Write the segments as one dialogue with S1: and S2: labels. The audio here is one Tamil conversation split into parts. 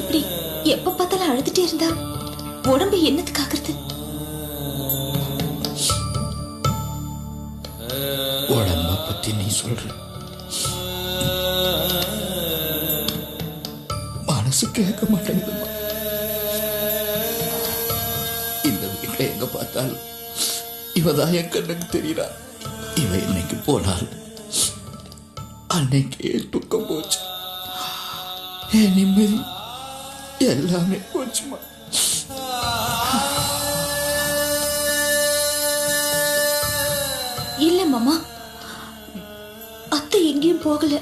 S1: இப்படி எப்ப பார்த்தாலும் அழுதுட்டே இருந்தா உடம்பு என்னத்துக்கு ஆகுறது?
S2: உடம்ப பத்தி நீ சொல்ற, மனசு கேட்க மாட்டேங்குதுமா. இந்த வீட்டுல எங்க பார்த்தாலும் இவதான் என் கண்ணுக்கு தெரியுறா. இவ இன்னைக்கு போனால் அன்னைக்கே துக்கம் போச்சு. என் நிம்மதி எல்லாமே போச்சுமா.
S1: இல்ல மாமா, அத்தை எங்கேயும் போகல.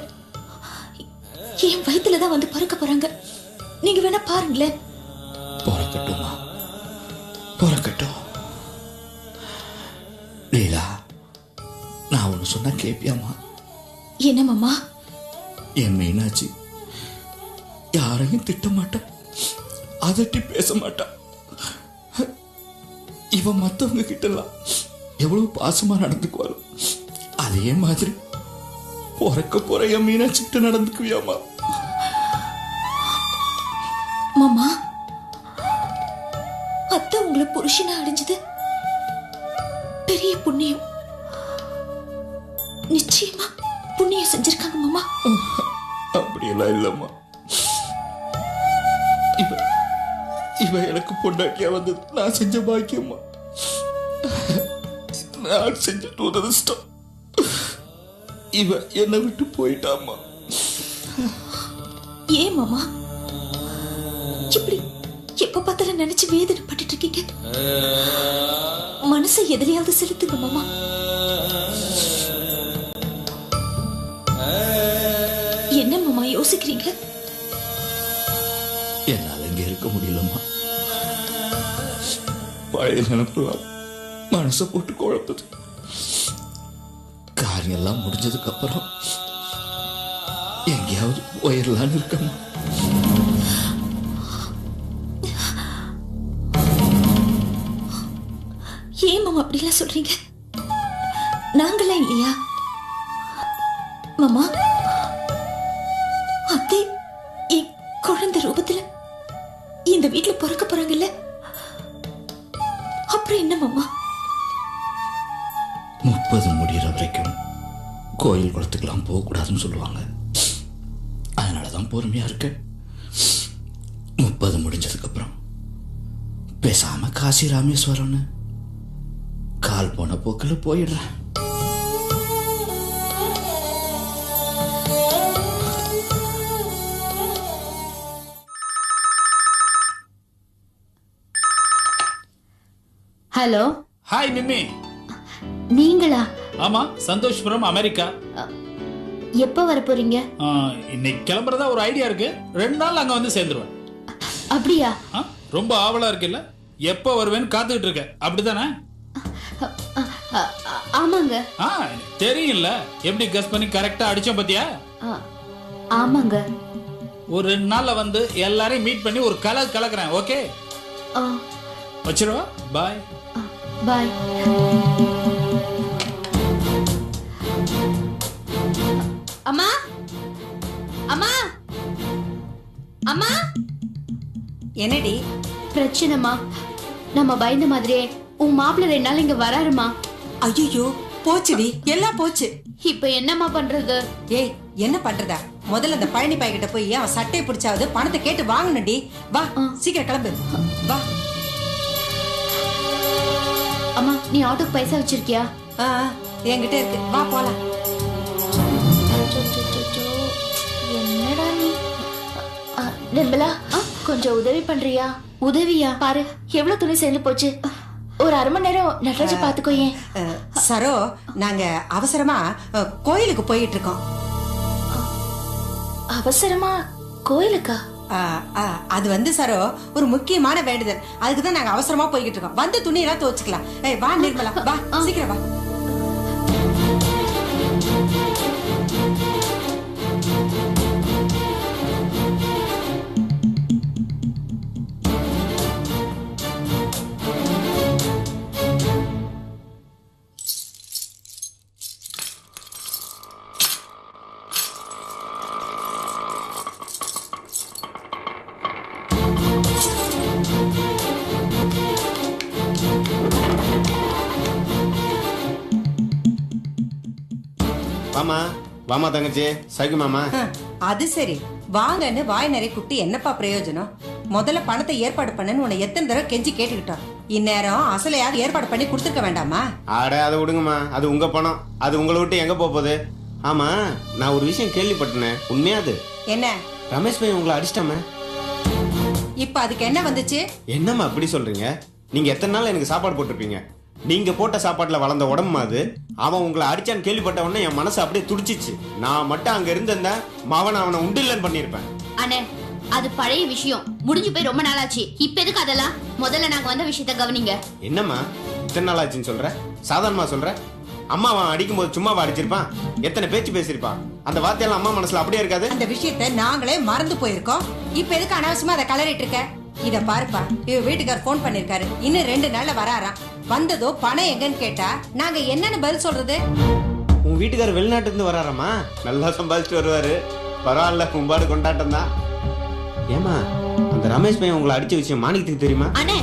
S1: என் வயிற்றுலதான் வந்து பறக்க போறாங்க. நீங்க வேணா பாருங்களேன்.
S2: பிறக்கட்டுமா, பிறக்கட்டும். லீலா, நான் ஒன்று சொன்னா கேப்பியாமா?
S1: என்ன மாமா?
S2: என் மீனாட்சி யாரையும் திட்ட மாட்டான், அதட்டி பேச மாட்டான். இவன் மற்றவங்க கிட்டலாம் எவ்வளவு பாசமா நடந்துக்குவாள், அதே மாதிரி பிறக்க போற என் மீனாட்சி கிட்ட நடந்துக்குவியாமா?
S1: மாமா, அத்தை உங்களை புருஷனா அடைஞ்சது பெரிய புண்ணியம். நிச்சயமா புண்ணியம் செஞ்சிருக்காங்க மாமா.
S2: அப்படியெல்லாம் இல்லம்மா. இவ எனக்கு பொண்டாட்டியா வந்தது நான் செஞ்ச பாக்கியம்மா. நான் செஞ்ச துரதிஷ்டம். இவ என்னை விட்டு போயிட்டாம்மா.
S1: ஏன் மாமா இப்படி எப்ப பார்த்தாலும் நினைச்சு வேதனைப்பட்டு இருக்கீங்க? மனசை எதிலையாவது செலுத்துங்க மாமா. என்ன மாமா யோசிக்கிறீங்க?
S2: என்னால இங்க இருக்க முடியலம்மா. பழைய நினைப்புலாம் மனசை போட்டு குழப்புது. காரியம் எல்லாம் முடிஞ்சதுக்கு அப்புறம் எங்கேயாவது போயிடலான்னு இருக்கம்மா.
S1: ஏன் மாமா அப்படிலாம் சொல்றீங்க? நாங்களாம் இல்லையா மாமா? அத்தை என் குழந்தை ரூபத்துல இந்த வீட்டுல பிறக்க போறாங்கல்ல, அப்புறம் என்ன மாமா?
S2: 30 முடிகிற வரைக்கும் கோயில் குளத்துக்கெல்லாம் போகக்கூடாதுன்னு சொல்லுவாங்க. அதனாலதான் பொறுமையா இருக்க. 30 முடிஞ்சதுக்கு அப்புறம் பேசாம காசி ராமேஸ்வரம்னு கால் போன போக்கில் போயிடுறேன்.
S3: ஹலோ.
S4: ஹாய் நிம்மி.
S3: நீங்களா?
S4: ஆமா, சந்தோஷ்புரம், அமெரிக்கா.
S3: எப்போ வர போறீங்க?
S4: இன்னைக்கு கிளம்புறதா ஒரு ஐடியா இருக்கு. 2 நாள் அங்க வந்து சேர்ந்துருவேன்.
S3: அப்படியா?
S4: ரொம்ப ஆவலா இருக்குல்ல? எப்போ வருவேன்னு காத்துக்கிட்டு இருக்க, அப்படிதானே?
S3: ஆமாங்க.
S4: தெரியும்ல, எப்படி கஸ் பண்ணி கரெக்டா அடிச்சோம் பத்தியா?
S3: ஆமாங்க.
S4: ஒரு 2 நாள்ல வந்து எல்லாரையும் மீட் பண்ணி ஒரு கலக்குறேன். ஓகே, வச்சிருவா. பாய்.
S3: பாய். அம்மா, அம்மா, அம்மா.
S5: என்னடி
S3: பிரச்சனைமா? நம்ம பயந்த மாதிரியே உன் மாப்பிள்ள 2 நாள் இங்க வராருமா.
S5: ஐயோ, போச்சுடி, எல்லாம் போச்சு.
S3: இப்ப என்னம்மா பண்றது?
S5: ஏய், என்ன பண்றதா? முதல்ல அந்த பழனி பையன்கிட்ட போய் அவன் சட்டையை பிடிச்சாவது பணத்தை கேட்டு வாங்கணும்டி. வா, சீக்கிரம் கிளம்பு. வா.
S3: அம்மா, நீ ஆட்டோக்கு பைசா வச்சிருக்கியா?
S5: என்கிட்ட இருக்கு, வா போலாம்.
S3: என்னடா நீ? நிர்மலா, கொஞ்சம் உதவி பண்றியா? உதவியா? பாரு எவ்வளவு துணி சேர்ந்து போச்சு. ஒரு 1/2 மணி நேரம் நடராஜ பாத்துக்கோ. ஏன்
S5: சரோ, நாங்க அவசரமா கோயிலுக்கு போயிட்டு இருக்கோம்.
S3: அவசரமா கோயிலுக்கா?
S5: அது வந்து சரோ, ஒரு முக்கியமான வேண்டுதல். அதுக்குதான் நாங்க அவசரமா போய்கிட்டு இருக்கோம். வந்து துணி எல்லாம் துவச்சுக்கலாம். வா நிர்மலா, வா, சீக்கிரம் வா.
S6: ஆமா வாமா தங்கச்சி சைக்குமாமா.
S5: அது சரி, வாங்கன்னு வாய் நிறைய குட்டி என்னப்பா பிரயோஜனம்? முதல்ல பணத்தை ஏற்பாடு பண்ணன்னு உன்னை எத்தனை தடவை கெஞ்சி கேட்டுக்கிட்டோம். இந்நேரம் அசலையாக ஏற்பாடு பண்ணி கொடுத்துருக்க வேண்டாமா?
S6: ஆட அதை விடுங்கம்மா, அது உங்க பணம், அது உங்களை விட்டு எங்க போகுது? ஆமா, நான் ஒரு விஷயம் கேள்விப்பட்டேன், உண்மையா அது?
S5: என்ன?
S6: ரமேஷ் பையன் உங்களை அடிச்சிட்டாம?
S5: இப்ப அதுக்கு என்ன வந்துச்சு?
S6: என்னம்மா அப்படி சொல்றீங்க? நீங்க எத்தனை நாள் எனக்கு சாப்பாடு போட்டிருப்பீங்க? நீங்க போட்ட சாப்பாட்டுல வளர்ந்த உடம்பு அது. அவன் உங்களை அடிச்சான்னு கேள்விப்பட்ட உடனே என் மனசு அப்படியே துடிச்சிச்சு. நான் மட்டும் அங்க இருந்திருந்தேன், அவனை உண்டு இல்லைன்னு பண்ணிருப்பேன்.
S7: அண்ணே, அது பழைய விஷயம், முடிஞ்சு போய் ரொம்ப நாளாச்சு. இப்ப எதுக்கு அதெல்லாம்? முதல்ல நாங்க வந்த விஷயத்த கவனிங்க.
S6: என்னம்மா இத்தனை நாள் ஆச்சுன்னு சொல்ற? சாதாரணமா சொல்ற? அம்மா அவன் அடிக்கும் போது சும்மாவா அடிச்சிருப்பான்? எத்தனை பேச்சு பேசிருப்பான்? அந்த வார்த்தையெல்லாம் அம்மா மனசுல அப்படியே இருக்காது?
S5: அந்த விஷயத்தை நாங்களே மறந்து போயிருக்கோம். இப்ப எதுக்கு அனாவசியமா அதை கலரிட்டு இருக்க? இத பாருப்பா, இவ வீட்டுக்கார் போன் பண்ணிருக்காரு, இன்னும் 2 நாள்ல வராராம். வந்ததோ பணம் எங்கன்னு கேட்டா நாங்க என்னன்னு பதில் சொல்றது?
S6: உன் வீட்டுக்காரர் வெளிநாட்டுல இருந்து வராராமா? நல்லா சம்பாதிச்சுட்டு வருவாரு. பரவாயில்ல, கும்பாடு கொண்டாட்டம் தான். ஏமா அந்த ரமேஷ் பையன் உங்களை அடிச்ச விஷயம் மாணிக்கத்துக்கு தெரியுமா?
S7: அண்ணே,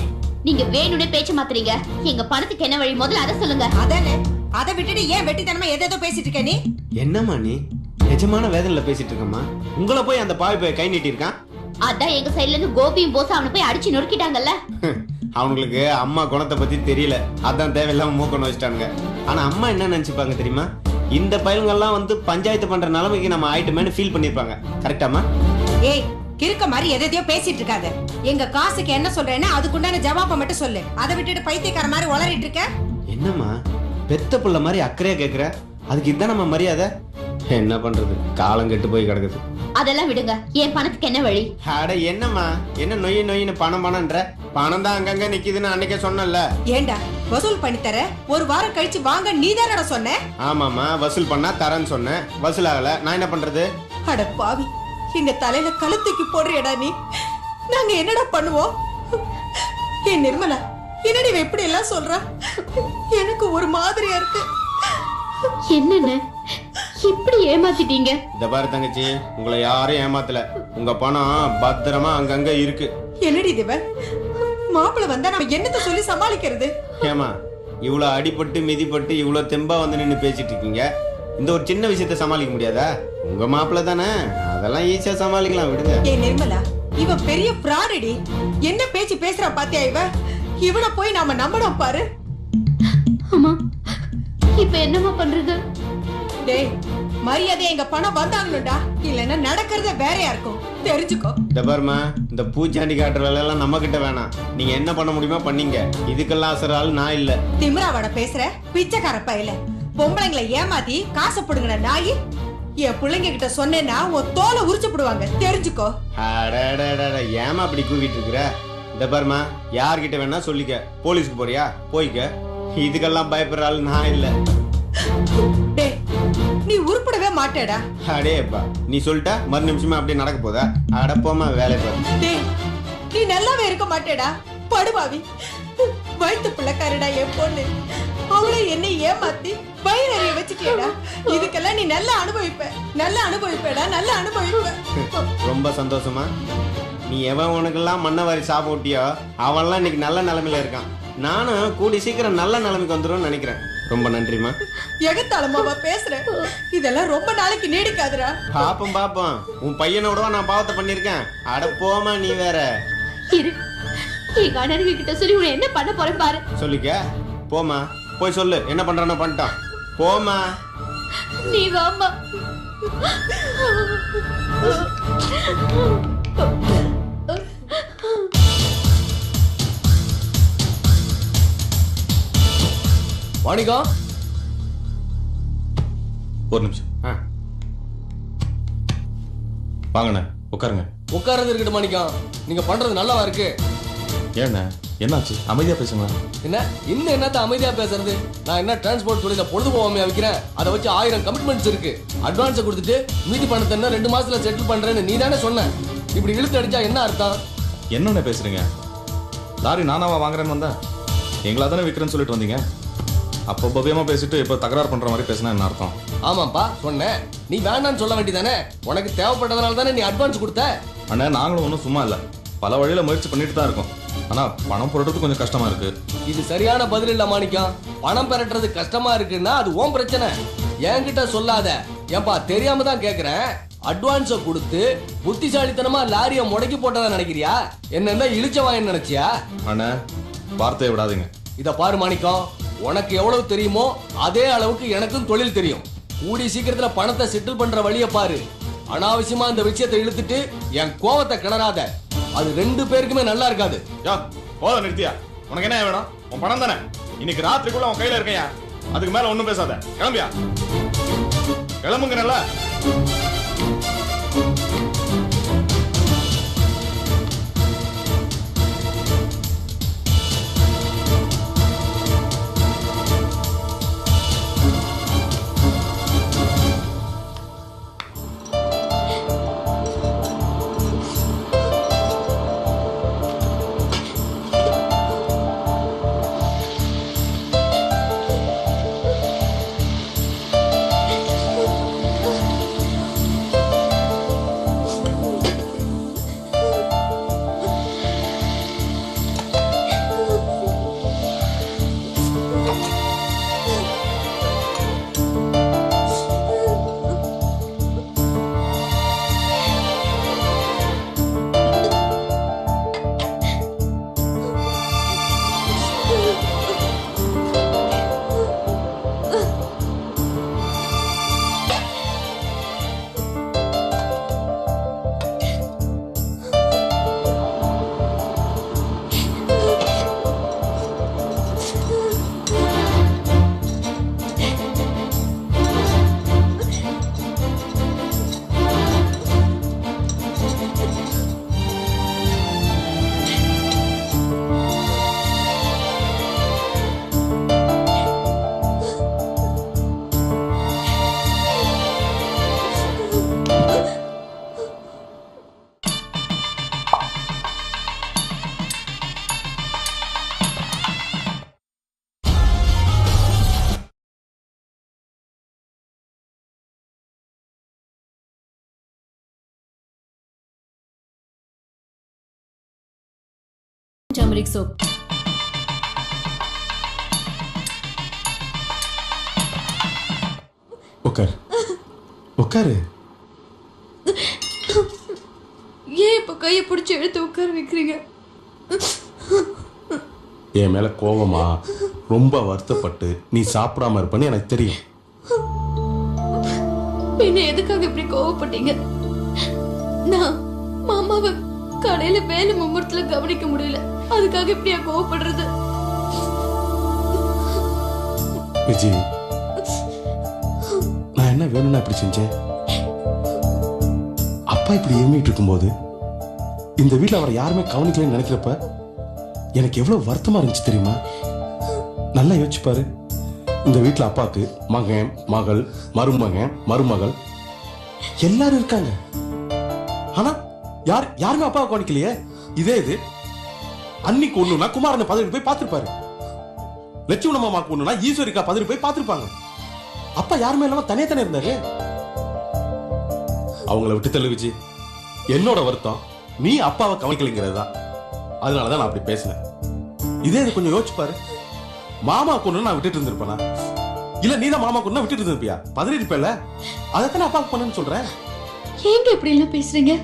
S7: நீங்க வேணும்னே பேச்ச மாத்துறீங்க. எங்க பணத்துக்கு என்ன வழி, முதல்ல அதை சொல்லுங்க.
S5: அதானே, அதை விட்டுட்டு ஏன் வெட்டித்தனமா எதேதோ பேசிட்டு இருக்க நீ?
S6: என்னம்மா நீ நிஜமான வேதனையில பேசிட்டு இருக்கம்மா? உங்களை போய் அந்த பாவி போய் கை நீட்டி இருக்கான்.
S7: அதான் எங்க சைடுல இருந்து கோபியும் போஸ் அவனை போய் அடிச்சு நொறுக்கிட்டாங்கல்ல.
S6: அவங்களுக்கு அம்மா குணத்தை பத்தி தெரியல, அதான் தேவையில்லாம மூக்கணும் வச்சுட்டானுங்க. ஆனா அம்மா என்ன நினைச்சுப்பாங்க தெரியுமா? இந்த பயலுங்கெல்லாம் வந்து பஞ்சாயத்து பண்ற நிலைமைக்கு நம்ம ஆயிட்டுமேனு ஃபீல் பண்ணிருப்பாங்க. கரெக்டாமா?
S5: ஏய், கிறுக்க மாதிரி எதையோ பேசிட்டு இருக்காத. எங்க காசுக்கு என்ன சொல்றேன்னு அதுக்குண்டான ஜவாபை மட்டும் சொல்லு. அதை விட்டுட்டு பைத்தியக்கார மாதிரி உளறிட்டு இருக்க.
S6: என்னம்மா பெத்த புள்ள மாதிரி அக்கறையா கேக்குற? அதுக்கு இதுதான் நம்ம மரியாதை. என்ன பண்றது, காலம் கெட்டு போய் கிடக்குது.
S7: அதெல்லாம் விடுங்க, என் பணத்துக்கு என்ன வழி?
S6: அட என்னம்மா, என்ன நொய்னு பணம்ன்ற? பணம் தான் அங்கங்க நிக்குதுன்னு அன்னைக்கே சொன்னல.
S5: ஏண்டா வசூல் பண்ணி தர, ஒரு வாரம் கழிச்சு வாங்க நீதானடா சொன்ன?
S6: ஆமாமா, வசூல் பண்ணா தரேன்னு சொன்னேன், வசூல் ஆகல, நான் என்ன பண்றது?
S5: அட பாவி, எங்க தலையில கழுத்துக்கு போடுறியடா நீ. நாங்க என்னடா பண்ணுவோம்? ஏ நிர்மலா, என்னடி இவ இப்படி எல்லாம் சொல்றா? எனக்கு ஒரு மாதிரியா இருக்கு.
S7: என்னன்னு இப்படி ஏமாத்திட்டீங்க?
S6: இந்த பாரு தங்கச்சி, உங்களை யாரும் ஏமாத்தல. உங்க பணம் பத்திரமா அங்கங்க இருக்கு.
S5: என்னடி இதுவ? மாப்பிள்ள வந்தா நம்ம என்னத்த சொல்லி சமாளிக்கிறது?
S6: ஏமா இவ்வளவு அடிபட்டு மிதிப்பட்டு இவ்வளவு தெம்பா வந்து நின்னு பேசிட்டு இருக்கீங்க, இந்த ஒரு சின்ன விஷயத்த சமாளிக்க முடியாதா? உங்க மாப்பிள்ள தானே, அதெல்லாம் ஈஸியா சமாளிக்கலாம், விடுங்க.
S5: ஏ நிர்மலா, இவ பெரிய பிராடடி. என்ன பேச்சு பேசுறா பாத்தியா இவ? இவனை போய் நாம நம்பணும் பாரு.
S7: ஆமா, இப்ப என்னமா பண்றது?
S5: டேய், மரியாதை எங்க பணம் வந்தாங்கடா, இல்லன்னா நடக்கிறத வேறையா இருக்கும், தெரிஞ்சுக்கோ.
S6: இந்த பாருமா, இந்த பூச்சாண்டி காட்டுற வேலை எல்லாம் நம்ம கிட்ட வேணாம். நீங்க என்ன பண்ண முடியுமோ பண்ணீங்க, இதுக்கெல்லாம் அசர ஆள் நான் இல்ல.
S5: திமிராவோட பேசுற பிச்சைக்கார பையல. பொம்பளைங்களை ஏமாத்தி காசை புடுங்கின நாயி. என் பிள்ளைங்க கிட்ட சொன்னேன்னா உன் தோலை உரிச்சு போடுவாங்க, தெரிஞ்சுக்கோ.
S6: அடடடடட, ஏமா அப்படி கூவிட்டு இருக்கிற? இந்த பாருமா, யார்கிட்ட வேணா சொல்லிக்க. போலீஸ்க்கு போறியா போய்க்க, இதுக்கெல்லாம் பயப்படுற ஆள் நான் இல்ல.
S5: டேய், நீ உருப்படவே மாட்டேடா.
S6: அடேப்பா, நீ சொல்லிட்ட மறு நிமிஷமா அப்படியே நடக்க போதா? அடப்போமா வேலை பாரு.
S5: டேய், நீ நல்லாவே இருக்க மாட்டேடா, படுபாவி. வயிற்று பிள்ளைக்காரடா என் பொண்ணு. அவளை என்னை ஏமாத்தி வயிறறிய வச்சுட்டியடா. இதுக்கெல்லாம் நீ நல்லா அனுபவிப்ப, நல்லா அனுபவிப்படா, நல்லா அனுபவிப்ப.
S6: ரொம்ப சந்தோஷமா? நீ எவன் உனக்கெல்லாம் மண்ணை வாரி சாப்பிட்டியோ அவன்லாம் இன்னைக்கு நல்ல நிலைமையில இருக்கான். நானும் கூடி சீக்கிரம் நல்ல நிலைமைக்கு வந்துடும் நினைக்கிறேன். ரொம்ப நன்றிமா.
S5: எகத்தாளமாவா பேசுறேன்? இதெல்லாம் ரொம்ப நாளைக்கு நீடிக்காதுடா.
S6: பாப்போம் பாப்போம், உன் பையனோடவா நான் பாவத்தை பண்ணிருக்கேன். அட போமா, நீ வேற.
S7: இரு, எங்க அண்ணனுங்க கிட்ட சொல்லி உன்னை என்ன பண்ண போறேன் பாரு.
S6: சொல்லிக்க, போமா, போய் சொல்லு என்ன பண்றானோ பண்ணிட்டான். போமா.
S7: நீ வாமா.
S8: வாணிகா,
S9: ஒரு நிமிஷம் வாங்கண்ணே, உட்காருங்க.
S8: உட்கார்றது இருக்கட்டும் மாணிக்கா, நீங்க பண்றது நல்லாவா இருக்கு?
S9: ஏண்ணே என்னாச்சு? அமைதியா பேசுங்க.
S8: என்ன இன்னும் என்னத்த அமைதியா பேசுறது? நான் என்ன டிரான்ஸ்போர்ட் தொழில பொழுது போகாம விற்கிறேன்? அதை வச்சு 1000 கமிட்மெண்ட்ஸ் இருக்கு. அட்வான்ஸை கொடுத்துட்டு மீதி பணத்தை என்ன 2 மாசத்துல செட்டில் பண்றேன்னு நீ தானே சொன்ன. இப்படி இழுத்து அடிச்சா என்ன அர்த்தம்?
S9: என்னண்ணே பேசுறீங்க? லாரி நானாவா வாங்குறேன்னு வந்தேன்? எங்களா தானே விற்கிறேன்னு சொல்லிட்டு வந்தீங்க. அப்போ பவ்யமா பேசிட்டு இப்போ தகராறு பண்ற மாதிரி பேசினா என்ன அர்த்தம்?
S8: ஆமாப்பா சொன்னேன், நீ வேண்டான்னு சொல்ல வேண்டியதானே. உனக்கு தேவைப்பட்டதுனால தானே நீ அட்வான்ஸ் கொடுத்த.
S9: அண்ணே, நாங்களும் ஒன்றும் சும்மா இல்லை, பல வழியில முயற்சி பண்ணிட்டு தான் இருக்கோம். ஆனா பணம் போடுறது கொஞ்சம் கஷ்டமா இருக்கு.
S8: இது சரியான பதில் இல்ல மாணிக்கம். பணம் பெறட்டுறது கஷ்டமா இருக்குன்னா அது உன் பிரச்சனை. என்கிட்ட சொல்லாத. ஏன்பா தெரியாம தான் கேக்குறேன். அட்வான்ஸ கொடுத்து புத்திசாலித்தனமா லாரிய முடக்கி போட்டதா நினைக்கிறியா? என்ன இழிச்சவாயன்னு நினைச்சியா?
S9: அண்ணா வார்த்தையை விடாதீங்க.
S8: இத பாரு மாணிக்கம், உனக்கு எவ்வளவு தெரியுமோ அதே அளவுக்கு எனக்கும் தொழில் தெரியும். கூடி சீக்கிரத்துல பணத்தை செட்டில் பண்ற வழிய பாரு. அனாவசியமா இந்த விஷயத்தை இழுத்துட்டு என் கோவத்தை கிளறாத. அது 2 பேருக்குமே நல்லா இருக்காது.
S9: யா போதும் நிறுத்தியா. உனக்கு என்ன வேணும்? உன் பணம் தானே. இன்னைக்கு ராத்திரிக்குள்ள உன் கையில இருக்கையா. அதுக்கு மேல ஒண்ணும் பேசாத. கிளம்பியா. கிளம்புங்க நல்லா.
S1: Turmeric soap.
S10: உட்கார் உட்காரு.
S1: ஏன் இப்ப கையை பிடிச்சி எடுத்து உட்கார வைக்கிறீங்க?
S10: என் மேல கோவமா ரொம்ப வருத்தப்பட்டு நீ சாப்பிடாம இருப்பன்னு எனக்கு தெரியும்.
S1: என்ன எதுக்காக இப்படி கோவப்பட்டீங்க? நான் மாமாவை கடையில வேலை மும்முரத்துல கவனிக்க முடியல, அதுக்காக இப்படியா கோவப்படுறது?
S10: விஜய், நான் என்ன வேணும்னா இப்படி செஞ்சேன்? அப்பா இப்படி இருமிட்டு இருக்கும்போது இந்த வீட்டில் அவரை யாருமே கவனிக்கலன்னு நினைக்கிறப்ப எனக்கு எவ்வளவு வருத்தமா இருந்துச்சு தெரியுமா? நல்லா யோசிச்சு பாரு. இந்த வீட்டில் அப்பாவுக்கு மகன், மகள், மருமகன், மருமகள் எல்லாரும் இருக்காங்க. ஆனா யாருமே அப்பாவை கவனிக்கலையே. இதே இது அன்னைக்கு ஒண்ணுனா குமாரனை பதவி போய் பார்த்திருப்பாரு. லட்சுமண மாமாக்கு ஒண்ணுனா ஈஸ்வரிக்கா பதவி போய் பார்த்திருப்பாங்க. அப்பா யாருமே இல்லாம தனியா தானே இருந்தாரு. அவங்கள விட்டு தள்ளு விஜய். என்னோட வருத்தம் நீ அப்பாவை கவனிக்கலைங்கிறது தான். அதனாலதான் நான் அப்படி பேசினேன். இதே இது கொஞ்சம் யோசிச்சு பாரு. மாமா கொண்டு நான் விட்டுட்டு இருந்திருப்பேனா? இல்ல நீதான் மாமா கொண்டு விட்டுட்டு இருந்திருப்பியா? பதறி இருப்பேல. அதைத்தானே அப்பாவுக்கு பண்ணுன்னு சொல்றேன்.
S1: ஏங்க இப்படி எல்லாம் பேசுறீங்க?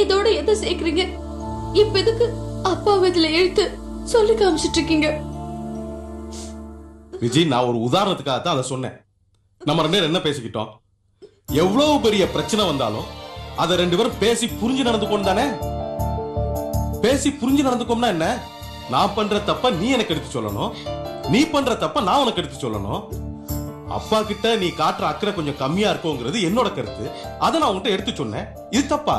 S1: இதோட எதை சேர்க்கறீங்க? இப்ப எதுக்கு அப்பா இதுல எழுத்து சொல்லி காமிச்சிட்டு இருக்கீங்க?
S10: விஜய், நான் ஒரு உதாரணத்துக்காக தான் அதை சொன்னேன். நம்ம 2 பேரும் என்ன பேசிக்கிட்டோம்? எவ்வளவு பெரிய பிரச்சனை வந்தாலும் அதை 2 பேரும் பேசி புரிஞ்சு நடந்துக்கணும் தானே. பேசி புரிஞ்சு நடந்துக்கோம்னா என்ன? நான் பண்ற தப்ப நீ எனக்கு எடுத்து சொல்லணும், நீ பண்ற தப்ப நான் உனக்கு எடுத்து சொல்லணும். அப்பா கிட்ட நீ காட்டுற அக்கறை கொஞ்சம் கம்மியா இருக்குங்கிறது என்னோட கருத்து. அதை நான் உன்கிட்ட எடுத்து சொன்னேன். இது தப்பா?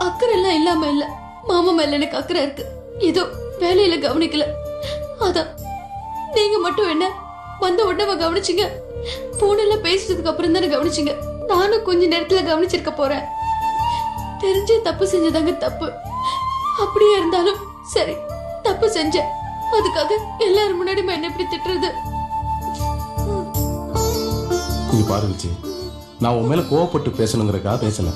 S1: அக்கறை எல்லாம் இல்லாம இல்ல, மாமா மேல எனக்கு அக்கறை இருக்கு. ஏதோ வேலையில கவனிக்கல, அதான். நீங்க மட்டும் என்ன வந்த உடனே கவனிச்சீங்க? போன் எல்லாம் பேசுறதுக்கு அப்புறம் தானே கவனிச்சீங்க. நானும் கொஞ்ச நேரத்துல கவனிச்சிருக்க போறேன். தெரிஞ்சே தப்பு செஞ்சதாங்க தப்பு. அப்படியே இருந்தாலும் சரி, தப்பு செஞ்சேன். அதுக்காக எல்லாரும் முன்னாடி என்ன எப்படி திட்டுறது?
S10: நீ பாரு விஜய், நான் உன் மேல கோவப்பட்டு பேசணுங்கிறதுக்காக பேசல.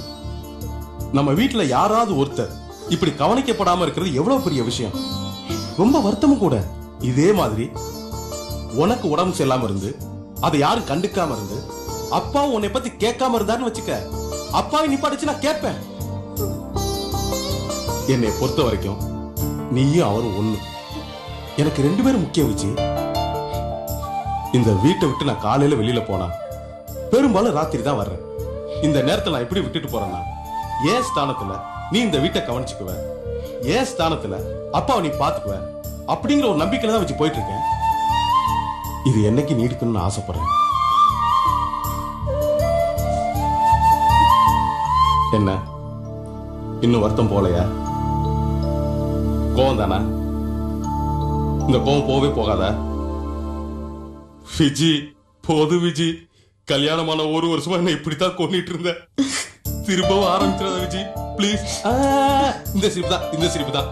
S10: நம்ம வீட்டுல யாராவது ஒருத்தர் இப்படி கவனிக்கப்படாம இருக்கிறது எவ்வளவு பெரிய விஷயம். ரொம்ப வருத்தமும் கூட. இதே மாதிரி உனக்கு உடம்பு சரியில்லாம இருந்து அதை யாரும் கண்டுக்காம இருந்து அப்பாவும் உன்னை பத்தி கேட்காம இருந்தாருன்னு வச்சுக்க, அப்பாவை நிப்பாடிச்சு நான் கேட்பேன். என்னை பொறுத்த வரைக்கும் நீயும் அவரும் ஒண்ணு. எனக்கு 2 பேரும் முக்கியம் விஜய். இந்த வீட்டை விட்டு நான் காலையில வெளியில போனா பெரும்பாலும் ராத்திரி தான் வர்றேன். இந்த நேரத்துல நான் எப்படி விட்டுட்டு போறேன்னா, ஏன் ஸ்தானத்துல நீ இந்த வீட்டை கவனிச்சுக்குவ, ஏன் ஸ்தானத்துல அப்பாவை நீ பாத்துக்குவ அப்படிங்கிற ஒரு நம்பிக்கையில தான் வச்சு போயிட்டு இருக்கேன். இது என்னைக்கு நீடிக்கணும்னு ஆசைப்படுறேன். என்ன இன்னும் வருத்தம் போலையா? கோவம் தானா? இந்த கோவம் போவே போகாதா? விஜி போது விஜி, கல்யாணமான 1 வருஷமா என்ன இப்படித்தான் கொண்டுட்டு இருந்த. திரும்பவும் ஆரம்பிச்சிடாத விஜி ப்ளீஸ். இந்த சிரிப்பு தான்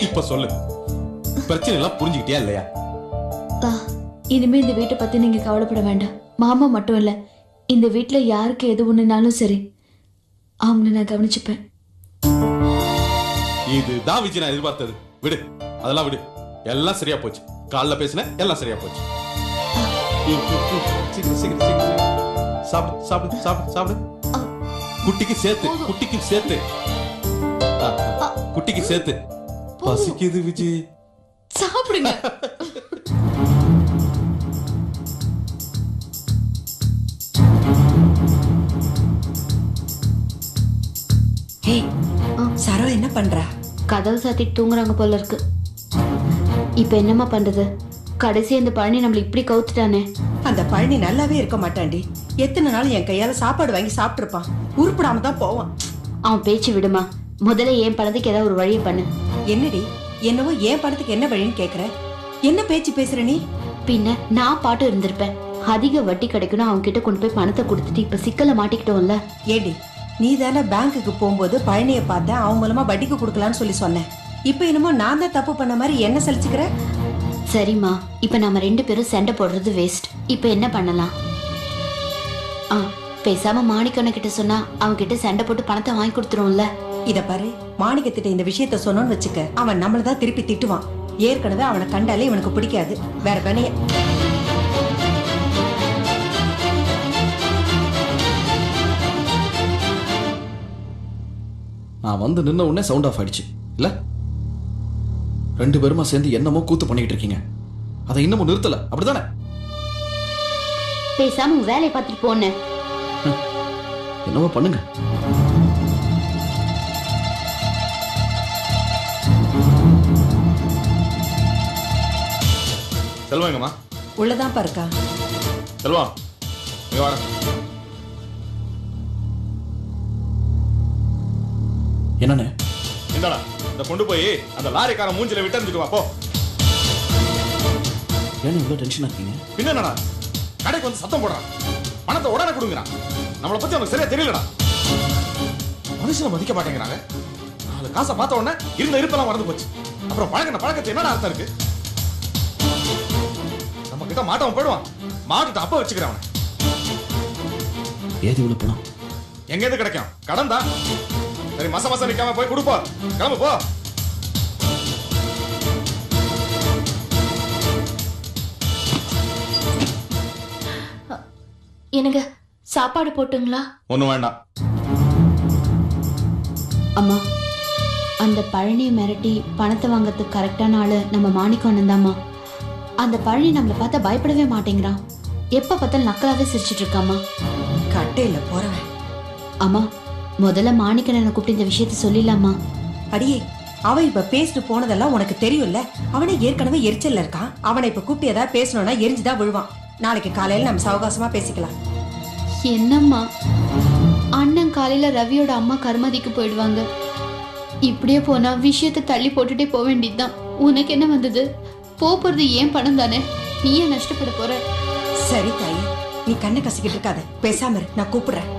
S10: இப்ப சொல்லு, பிரச்சனை எல்லாம் புரிஞ்சுக்கிட்டியா இல்லையா?
S1: இனிமே இந்த வீட்டை பத்தி நீங்க கவலைப்பட வேண்டாம். மாமா மட்டும் இல்ல, இந்த வீட்டுல யாருக்கு எது ஒண்ணுனாலும் சரி, அவங்கள நான் கவனிச்சுப்பேன்.
S10: இதுதான் விஜய் நான் எதிர்பார்த்தது. விடு, அதெல்லாம் விடு, எல்லாம் சரியா போச்சு. காலைல பேசின எல்லாம் சரியா போச்சு. சாப்பிடு சாப்பிடு சாப்பிடு சாப்பிடு. குட்டிக்கு சேர்த்து குட்டிக்கு சேர்த்து. பசிக்குது விஜய்,
S1: சாப்பிடுங்க.
S5: சரோ என்ன பண்றா?
S1: கதவு சாத்திட்டு தூங்குறாங்க போல இருக்கு. இப்ப என்னம்மா பண்றது? கடைசி இந்த பழனி நம்மள இப்படி கவுத்துட்டானே.
S5: அந்த பழனி நல்லாவே இருக்க மாட்டான்டி. எத்தனை நாள் என் கையால சாப்பாடு வாங்கி சாப்பிட்டு இருப்பான், உருப்படாம தான் போவான்.
S1: அவன் பேச்சு விடுமா, முதல்ல என் பணத்துக்கு ஏதாவது ஒரு வழியை பண்ணு.
S5: என்னடி என்னவோ என் பணத்துக்கு என்ன வழின்னு கேக்குற? என்ன பேச்சு பேசுற நீ?
S1: பின்ன நான் பாட்டு இருந்திருப்பேன். அதிக வட்டி கிடைக்கணும் அவங்க கிட்ட கொண்டு போய் பணத்தை கொடுத்துட்டு இப்ப சிக்கல மாட்டிக்கிட்டோம்ல.
S5: ஏடி நீ தானே பேங்குக்கு போகும்போது பழனியை பார்த்தேன், அவன் மூலமா வட்டிக்கு கொடுக்கலான்னு சொல்லி சொன்னேன். இப்ப என்னமோ நான் தான் தப்பு பண்ண மாதிரி என்ன சலிச்சுக்கிற?
S1: சரிம்மா, இப்ப நம்ம 2 பேரும் சண்டை போடுறது வேஸ்ட். இப்ப என்ன பண்ணலாம்? பேசாம மாணிக்கண்ண கிட்ட சொன்னா அவங்க கிட்ட சண்டை போட்டு பணத்தை வாங்கி கொடுத்துருவோம்ல.
S5: இத பாரு, மாணிக்கத்திட்ட இந்த விஷயத்த சொன்னோன்னு வச்சுக்க, அவன் நம்மளதான் திருப்பி திட்டுவான். ஏற்கனவே அவனை கண்டாலே இவனுக்கு பிடிக்காது. வேற வேணைய
S4: நான் வந்து நின்ன உடனே சவுண்ட் ஆஃப் ஆயிடுச்சு இல்ல? 2 பேருமா சேர்ந்து என்னமோ கூத்து பண்ணிக்கிட்டு இருக்கீங்க. அதை இன்னமும் நிறுத்தல, அப்படிதானே?
S1: பேசாம உங்க வேலையை பார்த்துட்டு போனேன்.
S4: என்னவோ பண்ணுங்க.
S9: செல்வம் எங்கம்மா?
S5: உள்ளதான் பாருக்கா.
S9: செல்வம் இங்க வாடா.
S4: என்னன்னு?
S9: இந்தாடா, இத கொண்டு போய் அந்த லாரிக்கார மூஞ்சில விட்டறிஞ்சிட்டு வா போ.
S4: ஏன் இவ்வளவு டென்ஷனா இருக்கீங்க?
S9: பின்னடா கடைக்கு வந்து சத்தம் போடுறான், பணத்தை உடனே கொடுங்கறான். நம்மளை பத்தி அவனுக்கு சரியா தெரியலடா. மனுஷனை மதிக்க மாட்டேங்கிறாங்க. 4 காசை பார்த்த உடனே இருந்த இருப்பெல்லாம் மறந்து போச்சு. அப்புறம் பழக்கத்தை என்னடா அர்த்தம் இருக்கு? நம்ம கிட்ட மாட்டவன் போயிடுவான். மாட்டுட்டு அப்ப வச்சுக்கிறேன் அவனை.
S4: ஏது இவ்வளவு பணம்
S9: எங்க இருந்து கிடைக்கும்? கடன் தான். சரி, மாசம் நிக்காம போய் கொடுப்பா. கிளம்பு போ.
S1: எனக்கு சாப்பாடு போட்டுங்களா?
S9: ஒண்ணும் வேண்டாம்.
S1: அம்மா, அந்த பழனியை மிரட்டி பணத்தை வாங்கறதுக்கு கரெக்டான ஆளு நம்ம மாணிக்கம் தாம்மா. அந்த பழனி நம்மளை பார்த்தா பயப்படவே மாட்டேங்கிறான். எப்ப பார்த்தாலும் நக்கலாவே சிரிச்சிட்டு இருக்காமா.
S5: கட்டையில போறவன்.
S1: அம்மா, முதல்ல மாணிக்கண்ணனை கூப்பிட்டு இந்த விஷயத்த சொல்லிடலாமா?
S5: அடியே, அவன் இப்ப பேசிட்டு போனதெல்லாம் உனக்கு தெரியும்ல. அவனை ஏற்கனவே எரிச்சல்ல இருக்கான். அவனை இப்ப கூப்பிட்டு ஏதாவது பேசணும்னா எரிஞ்சுதான் விழுவான். நாளைக்கு காலையில நம்ம சவகாசமா பேசிக்கலாம்.
S1: என்னம்மா, அண்ணன் காலையில ரவியோட அம்மா கருமதிக்கு போயிடுவாங்க. இப்படியே போனா விஷயத்தை தள்ளி போட்டுட்டே போக வேண்டியதுதான். உனக்கு என்ன வந்தது? போறது ஏன் பணம் தானே, நீ ஏன் நஷ்டப்பட போற?
S5: சரி தாயி, நீ கண்ணை கசிக்கிட்டு இருக்காத, பேசாம இரு, நான் கூப்பிடுறேன்.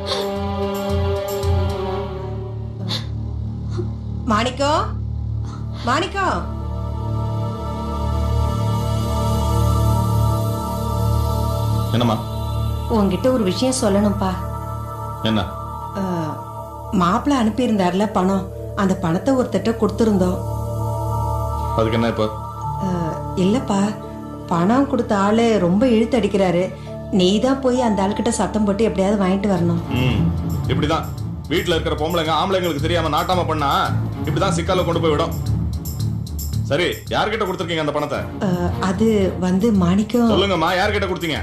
S5: மாணிக்கம், மாணிக்கம்.
S9: என்னம்மா?
S5: உன்கிட்ட ஒரு விஷயம் சொல்லணும்பா.
S9: என்ன?
S5: மாப்பிள்ள அனுப்பியிருந்தார்ல பணம், அந்த பணத்தை ஒருத்தட்ட கொடுத்துருந்தோம்.
S9: அதுக்கு என்ன இப்போ?
S5: இல்லப்பா, பணம் கொடுத்த ஆளு ரொம்ப இழுத்து அடிக்கிறாரு. நீ தான் போய் அந்த ஆள்கிட்ட சத்தம் போட்டு எப்படியாவது வாங்கிட்டு வரணும்.
S9: இப்படிதான் வீட்டுல இருக்கிற பொம்பளைங்க ஆம்பளைங்களுக்கு தெரியாம நாட்டாம பண்ணா இப்படிதான் சிக்கால கொண்டு போய் விடும். சரி, யார்கிட்ட கொடுத்துருக்கீங்க அந்த பணத்தை?
S5: அது வந்து மாணிக்கம்.
S9: சொல்லுங்கம்மா, யார்கிட்ட கொடுத்தீங்க?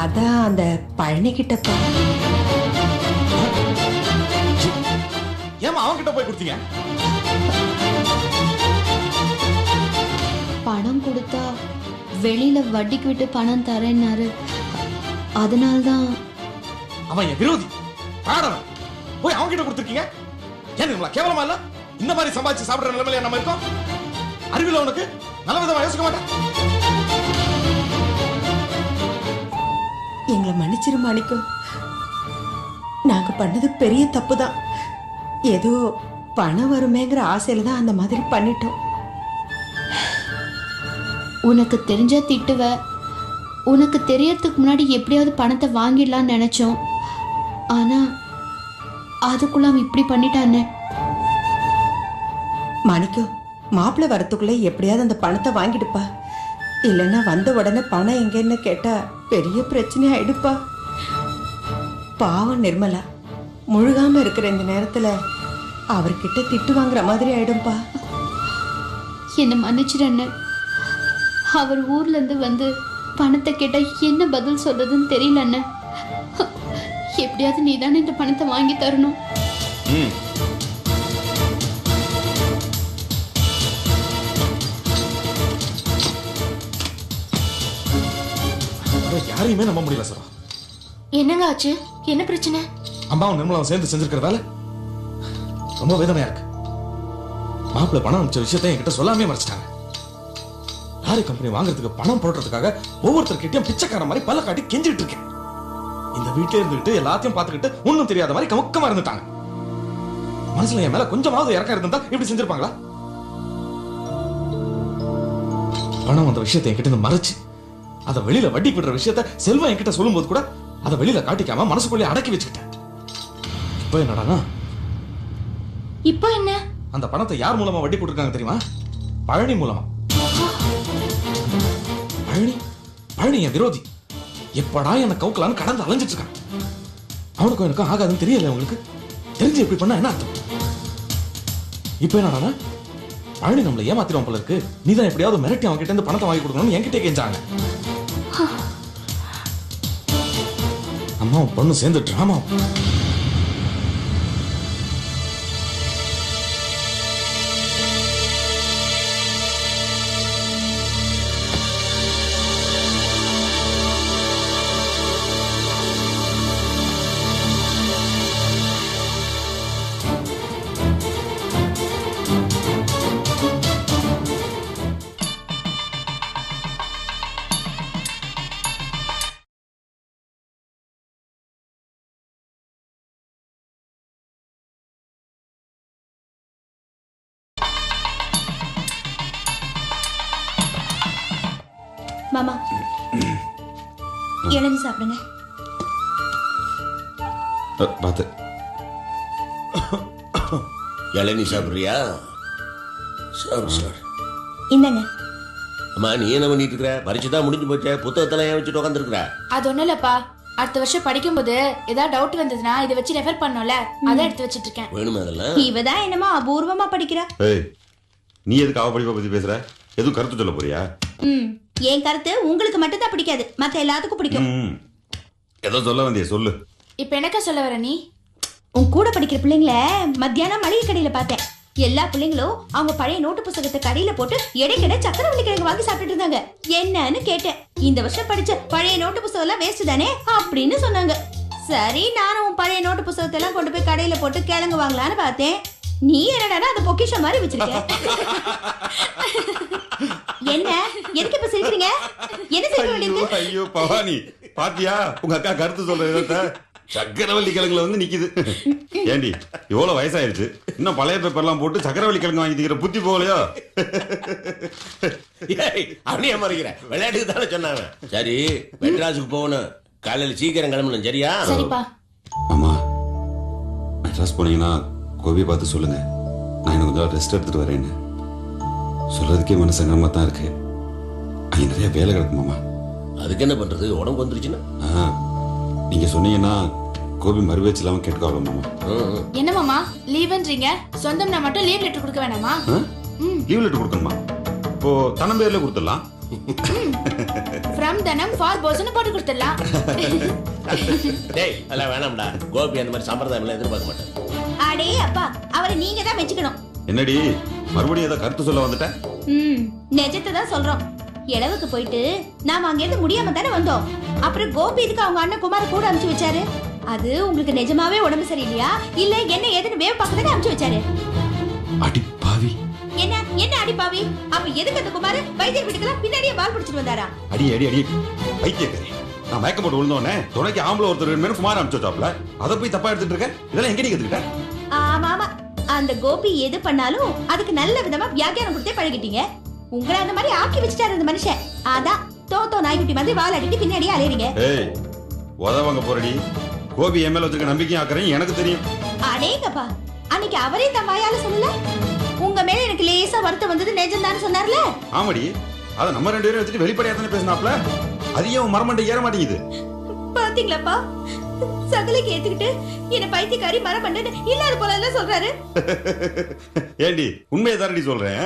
S5: அதான் அந்த பழனி கிட்டப்பா.
S9: ஏமா அவன் கிட்ட போய் கொடுத்தீங்க?
S1: பணம் கொடுத்தா வெளியில வட்டிக்கு விட்டு பணம் தரேன்னாரு. அதனால்தான்.
S9: அவன் என் விரோதி, பிராடவன். போய் அவன் கிட்ட கொடுத்துருக்கீங்க. ஏன் நம்மள கேவலமா இல்ல? இந்த மாதிரி சம்பாதிச்சு சாப்பிடுற நிலைமையில நம்ம இருக்கோம். அறிவில உனக்கு நல்ல விதமா யோசிக்க மாட்டேன்.
S5: எங்களை மன்னிச்சிரு மாணிக்கம். நாங்க பண்ணது பெரிய தப்பு தான். ஏதோ பணம் வருமேங்கிற ஆசையில தான் அந்த மாதிரி பண்ணிட்டோம்.
S1: உனக்கு தெரிஞ்சா திட்டுவ. உனக்கு தெரியறதுக்கு முன்னாடி எப்படியாவது பணத்தை வாங்கிடலாம்னு நினைச்சோம். ஆனா அதுக்குள்ள அவன் இப்படி பண்ணிட்டானே.
S5: மாணிக்கம், மாப்பிள்ளை வரத்துக்குள்ள எப்படியாவது அந்த பணத்தை வாங்கிடுப்பா. இல்லைன்னா வந்த உடனே பணம் எங்கன்னு கேட்டா பெரிய பிரச்சனை ஆயிடுப்பா. பாவம் நிர்மலா முழுகாம இருக்கிற இந்த நேரத்துல அவர்கிட்ட திட்டு வாங்குற மாதிரி ஆயிடும்பா.
S1: என்ன மன்னிச்சிடன்னு. அவர் ஊர்ல இருந்து வந்து பணத்தை கேட்டா என்ன பதில் சொல்றதுன்னு தெரியல அண்ணன். எப்படியாவது நீ தானே இந்த பணத்தை வாங்கி தரணும்.
S9: யாரையுமே நம்ப முடியல சார்.
S3: என்னங்க ஆச்சு? என்ன பிரச்சனை?
S9: அம்மாவும் நிர்மலாவும் சேர்ந்து செஞ்சிருக்கிற வேலை ரொம்ப வேதனையா இருக்கு. மாப்பிள்ள பணம் அனுப்பிச்ச விஷயத்தை என்கிட்ட சொல்லாமே மறைச்சிட்டாங்க. லாரி கம்பெனி வாங்குறதுக்கு பணம் போடுறதுக்காக ஒவ்வொருத்தர்கிட்டயும் பிச்சைக்கார மாதிரி பல்ல காட்டி கெஞ்சிட்டு இருக்கேன். இந்த வீட்டுல இருந்துகிட்டு எல்லாத்தையும் பார்த்துக்கிட்டு ஒன்னும் தெரியாத மாதிரி கமுக்கமா இருந்துட்டாங்க. மனசுல என் மேல கொஞ்சமாவது இறக்கம் இருந்தா இப்படி செஞ்சிருப்பாங்களா? பணம் வந்த விஷயத்தை என்கிட்ட இருந்து மறைச்சு அதை வெளியில வட்டி விடுற விஷயத்த செல்வம் என்கிட்ட சொல்லும் போது கூட அதை வெளியில காட்டிக்காம மனசுக்குள்ளே அடக்கி வச்சுக்கிட்டேன். இப்ப என்னடா?
S3: இப்போ என்ன?
S9: அந்த பணத்தை யார் மூலமா வட்டி போட்டுருக்காங்க தெரியுமா? பழனி மூலமா. பழனி என் விரோதி. எப்படா என்ன கவுக்கலான்னு கடந்து அலைஞ்சிட்டு இருக்கான். அவனுக்கும் எனக்கும் ஆகாதுன்னு தெரியல. உங்களுக்கு தெரிஞ்சு எப்படி பண்ணா என்ன அர்த்தம்? இப்ப என்னடா? பழனி நம்மள ஏமாத்திரும் போல இருக்கு. நீதான் எப்படியாவது மிரட்டி அவங்க கிட்ட இருந்து பணத்தை வாங்கி கொடுக்கணும்னு என்கிட்ட கெஞ்சாங்க. அம்மாவும் பொண்ணு சேர்ந்து டிராமா.
S3: மாமா இளநீ சாப்பிடுங்க.
S11: பார்த்து இளநீ சாப்பிடுறியா? சாப்பிடு.
S3: இந்தாங்க.
S11: அம்மா, நீ என்ன பண்ணிட்டு இருக்கிற? பரிட்சை தான் முடிஞ்சு போச்சே, புத்தகத்தெல்லாம் ஏன் வச்சுட்டு உட்காந்துருக்குற?
S3: அது ஒண்ணும் இல்லப்பா, அடுத்த வருஷம் படிக்கும்போது ஏதாவது டவுட் வந்ததுன்னா இதை வச்சு ரெஃபர் பண்ணோம்ல, அதை எடுத்து வச்சிட்டு இருக்கேன்.
S11: வேணுமா அதெல்லாம்?
S3: இவதான் என்னமோ அபூர்வமா படிக்கிறா.
S11: நீ எதுக்கு அவ படிப்பை பத்தி பேசுற? எதுவும் கருத்து சொல்ல போறியா?
S3: என் கருத்து உங்களுக்கு மட்டும் தான் பிடிக்காது, மத்த எல்லாத்துக்கும் பிடிக்கும்.
S11: ஏதோ சொல்ல வந்திய சொல்லு.
S3: இப்ப என்னக்கா சொல்ல வர நீ? உன் கூட படிக்கிற பிள்ளைங்கள மத்தியானம் மளிகை கடையில பார்த்தேன். எல்லா பிள்ளைங்களும் அவங்க பழைய நோட்டு புத்தகத்தை கடையில போட்டு எடைக்கடை சக்கரவள்ளி கிழங்கு வாங்கி சாப்பிட்டு இருந்தாங்க. என்னன்னு கேட்டேன். இந்த வருஷம் படிச்ச பழைய நோட்டு புத்தகம் எல்லாம் வேஸ்ட் தானே அப்படின்னு சொன்னாங்க. சரி, நானும் உன் பழைய நோட்டு புத்தகத்தை எல்லாம் கொண்டு போய் கடையில போட்டு கிழங்கு வாங்கலான்னு பார்த்தேன். நீ என்னடா அந்த பொக்கிஷம் மாதிரி வச்சிருக்க? என்ன எதுக்கு இப்ப சிரிக்கிறீங்க? என்ன சிரிக்க வேண்டியது?
S11: ஐயோ பவானி, பாத்தியா உங்க அக்கா கருத்து சொல்ற சக்கரவள்ளி கிழங்குல வந்து நிக்குது. ஏண்டி இவ்வளவு வயசாயிருச்சு, இன்னும் பழைய பேப்பர்லாம் போட்டு சக்கரவள்ளி கிழங்கு வாங்கி திக்கிற புத்தி போகலையோ?
S6: அப்படியே மறைக்கிற விளையாட்டுக்கு தானே சொன்னாங்க. சரி, மெட்ராஸுக்கு போகணும், காலையில சீக்கிரம் கிளம்பணும். சரியா?
S3: சரிப்பா.
S11: ஆமா, மெட்ராஸ் போனீங்கன்னா கோவியை பார்த்து சொல்லுங்க, நான் எனக்கு கொஞ்சம் ரெஸ்ட் எடுத்துட்டு வரேன்னு. சொல்றதுக்கே மனசங்கரமா தான் இருக்கு. அங்க நிறைய வேலை கிடக்குமாமா.
S12: அதுக்கு என்ன பண்றது, உடம்பு வந்துருச்சுன்னா.
S11: நீங்க சொன்னீங்கன்னா கோபி மறுவேச்சு இல்லாம கேட்டுக்காவல மாமா.
S13: என்ன மாமா லீவ்ன்றீங்க? சொந்தம்னா மட்டும் லீவ் லெட்டர் கொடுக்க வேணாமா?
S11: லீவ் லெட்டர் கொடுக்கணுமா? இப்போ தனம் பேர்ல கொடுத்துடலாம்.
S13: ஃப்ரம் தனம் ஃபார் போஸ்னு போட்டு கொடுத்துடலாம்.
S12: டேய் அதெல்லாம் வேணாம்டா. கோபி அந்த மாதிரி சம்பிரதாயம் எல்லாம் எதிர்பார்க்க மாட்டேன்.
S3: அடே அப்பா, அவரை நீங்க தான் மெச்சுக்கணும்.
S11: என்னடி மறுபடியும் ஏதோ கருத்து சொல்ல வந்துட்டேன்?
S3: நிஜத்தை தான் சொல்றோம். இளவுக்கு போயிட்டு நாம அங்க இருந்து முடியாம தானே வந்தோம். அப்புறம் கோபி இதுக்கு அவங்க அண்ணன் குமார கூட அனுப்பிச்சு வச்சாரு. அது உங்களுக்கு நிஜமாவே உடம்பு சரியில்லையா இல்ல என்ன ஏதுன்னு வேவ் பார்க்க தானே அனுப்பிச்சு வச்சாரு.
S11: அடி பாவி.
S3: என்ன என்ன அடி பாவி? அப்ப எதுக்கு அந்த குமார வைத்தியர் வீட்டுக்கெல்லாம் பின்னாடியே பால் பிடிச்சிட்டு வந்தாரா?
S11: அடி அடி அடி வைத்தியக்காரி. நான் மயக்கம் போட்டு விழுந்தோடனே துணைக்கு ஆம்பளை ஒருத்தர் 2 பேரும் குமார அனுப்பிச்சு வச்சாப்ல. அதை போய் தப்பா எடுத்துட்டு இருக்க. இதெல்லாம் எங்க நீ கத்துக்கிட்ட?
S3: ஆமா ஆமா, அந்த கோபி எது பண்ணாலும் அதுக்கு நல்ல விதமா வியாக்கியானம் கொடுத்தே பழகிட்டீங்க. உங்களை அந்த மாதிரி ஆக்கி வச்சுட்டாரு அந்த மனுஷன். அதான் தோ நாய்க்குட்டி மாதிரி வால் அடிட்டு பின்னாடியே அலையறீங்க.
S11: ஏய் உதவங்க போறடி. கோபி எம்எல்ஏ வச்சிருக்க நம்பிக்கையும் ஆக்கறேன் எனக்கு தெரியும்.
S3: அடேங்கப்பா, அன்னைக்கு அவரே தன் வாயால சொல்லல உங்க மேல எனக்கு லேசா வருத்தம் வந்தது நிஜம்தான்னு சொன்னார்ல?
S11: ஆமாடி, அத நம்ம 2 பேரும் வச்சுட்டு வெளிப்படையா தானே பேசினாப்ல. அதையும் மரமண்டை ஏற மாட்டேங்குது.
S3: பாத்தீங்களாப்பா, சகலைக்கு ஏத்துக்கிட்டு என்ன பைத்தியக்காரி மரமண்டன்னு இல்லாத போல எல்லாம் சொல்றாரு.
S11: ஏண்டி உண்மையை தானடி சொல்றேன்.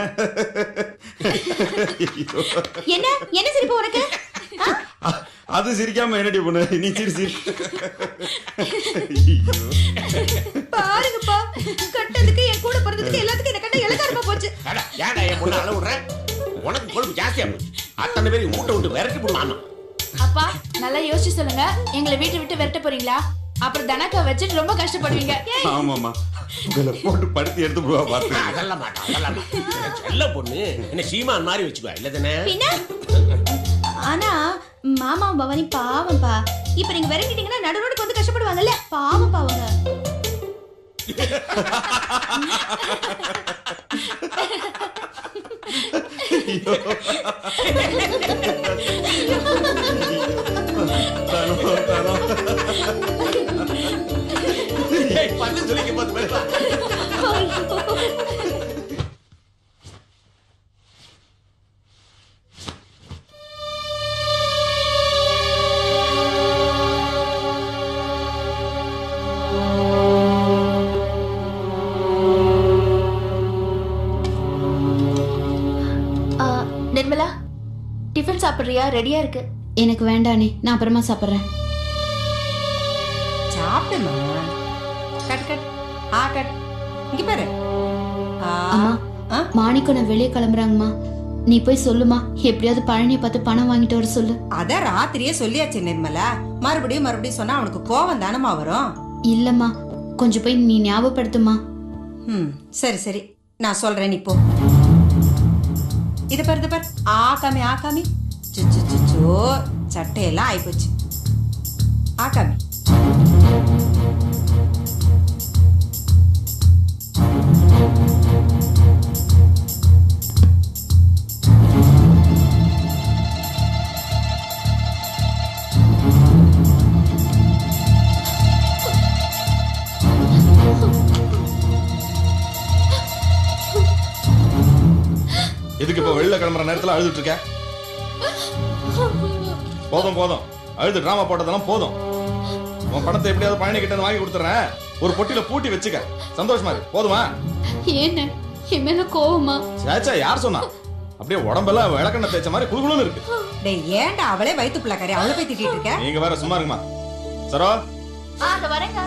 S3: என்ன என்ன சிரிப்பு உனக்கு?
S11: அது சிரிக்காம என்னடி பண்ண நீ சிரி.
S3: பாருங்கப்பா, கட்டதுக்கு என் கூட பிறந்ததுக்கு எல்லாத்துக்கும் என்ன கட்ட இலக்காரமா போச்சு.
S12: ஏன்டா என் பொண்ணு அள விடுற? உனக்கு கொழுப்பு ஜாஸ்தியா போச்சு. அத்தனை பேரும் மூட்டை விட்டு விரட்டி போடுவான்.
S13: அப்பா நல்லா யோசிச்சு சொல்லுங்க. எங்களை வீட்டை விட்டு விரட்ட போறீங்களா? அப்புறம் தனக்கா வச்சுட்டு ரொம்ப கஷ்டப்படுவீங்க.
S11: ஆமாமா, உங்களை போட்டு படுத்து எடுத்து போவா பாத்து.
S12: அதெல்லாம் மாட்டா, அதெல்லாம் செல்ல பொண்ணு என்ன சீமான் மாதிரி வச்சுக்குவா இல்ல தானே?
S3: ஆனா மாமா பவானி பாவம்பா. இப்ப நீங்க விரட்டிட்டீங்கன்னா நடுரோடுக்கு வந்து கஷ்டப்படுவாங்கல்ல, பாவம் பாவங்க.
S12: பண்ணு சொல்லிக்க போது பேச.
S13: நிர்மலா, டிஃபன் சாப்பிடுறியா? ரெடியா இருக்கு.
S7: எனக்கு வேண்டானே, நான் அப்புறமா சாப்பிடுறேன்.
S5: சாப்பிடுமா. Cut cut cut. இங்க பாரு.
S7: அம்மா, மாணிக்கம் நான் வெளியே கிளம்புறாங்கம்மா. நீ போய் சொல்லுமா, எப்படியாவது பழனியை பார்த்து பணம் வாங்கிட்டு வர சொல்லு.
S5: அத ராத்திரியே சொல்லியாச்சு நிர்மலா. மறுபடியும் சொன்னா அவனுக்கு கோவம் தானமா வரும்.
S7: இல்லம்மா, கொஞ்சம் போய் நீ ஞாபகப்படுத்துமா.
S5: சரி சரி, நான் சொல்றேன். நீ போ. இது பாரு ஆகாமி சுச்சோ சட்டையெல்லாம் ஆயிப்போச்சு. ஆகாமி
S9: எதுக்கு இப்ப வெளியில கிளம்புற நேரத்துல அழுதுட்டு இருக்க? போதும் அழுது டிராமா போட்டதெல்லாம் போதும். உன் பணத்தை எப்படியாவது பழனி கிட்ட வாங்கி கொடுத்துறேன். ஒரு பொட்டியில பூட்டி வச்சுக்க. சந்தோஷமா இரு. போதுமா?
S1: ஏன்னு என் மேல கோவமா?
S9: சேச்சா, யார் சொன்னா? அப்படியே உடம்பெல்லாம் விளக்கெண்ண தேய்ச்ச மாதிரி குளுகுளுன்னு இருக்கு.
S5: டேய், ஏன்டா அவளே வயித்து பிள்ளைக்காரி அவளை போய் திட்டிட்டு இருக்க?
S9: நீங்க வேற சும்மா இருங்கம்மா. சரோ,
S13: அங்க வரேங்க.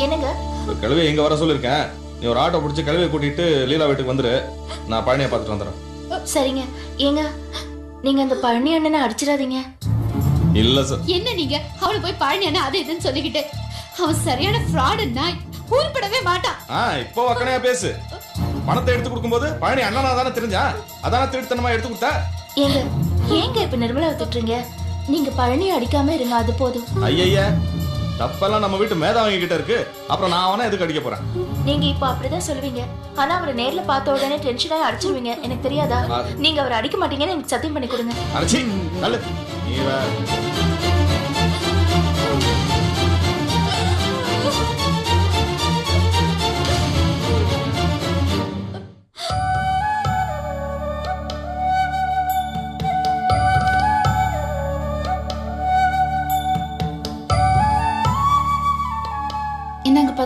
S13: என்னங்க?
S9: கிழவி இங்க வர சொல்லிருக்கேன். நீ ஒரு ஆட்டோ பிடிச்சி கிழவியை கூட்டிட்டு லீலா வீட்டுக்கு வந்துரு. நான் பழனியை பார்த்துட்டு வந்துடுறேன்.
S13: சரிங்க. ஏங்க, நீங்க அந்த பழனி அண்ணனை அடிச்சிடாதீங்க.
S9: இல்ல சார்.
S1: என்ன நீங்க அவளை போய் பழனி அண்ணா அது இதுன்னு சொல்லிக்கிட்டு? அவன் சரியான ஃப்ராட் நாய், உருப்படவே மாட்டான்.
S9: இப்போ வக்கனையா பேசு. பணத்தை எடுத்து கொடுக்கும்போது பழனி அண்ணனா தானே தெரிஞ்சா, அதானே திருட்டுத்தனமா எடுத்து கொடுத்தா.
S13: ஏங்க இப்ப நிர்மலா விட்டுறீங்க? நீங்க பழனி அடிக்காம இருங்க, அது போதும்.
S9: ஐயா, தப்பெல்லாம் நம்ம வீட்டு மேதாவங்க கிட்ட இருக்கு. அப்புறம் நான் அவனை எதுக்கு அடிக்க போறேன்?
S13: நீங்க இப்ப அப்படிதான் சொல்லுவீங்க. ஆனா அவரை நேர்ல பார்த்த உடனே டென்ஷனாக அடிச்சிருவீங்க. எனக்கு தெரியாதா? நீங்க அவரை அடிக்க மாட்டீங்கன்னு எனக்கு சத்தியம் பண்ணி கொடுங்க.
S9: அடிச்சி நல்ல நீ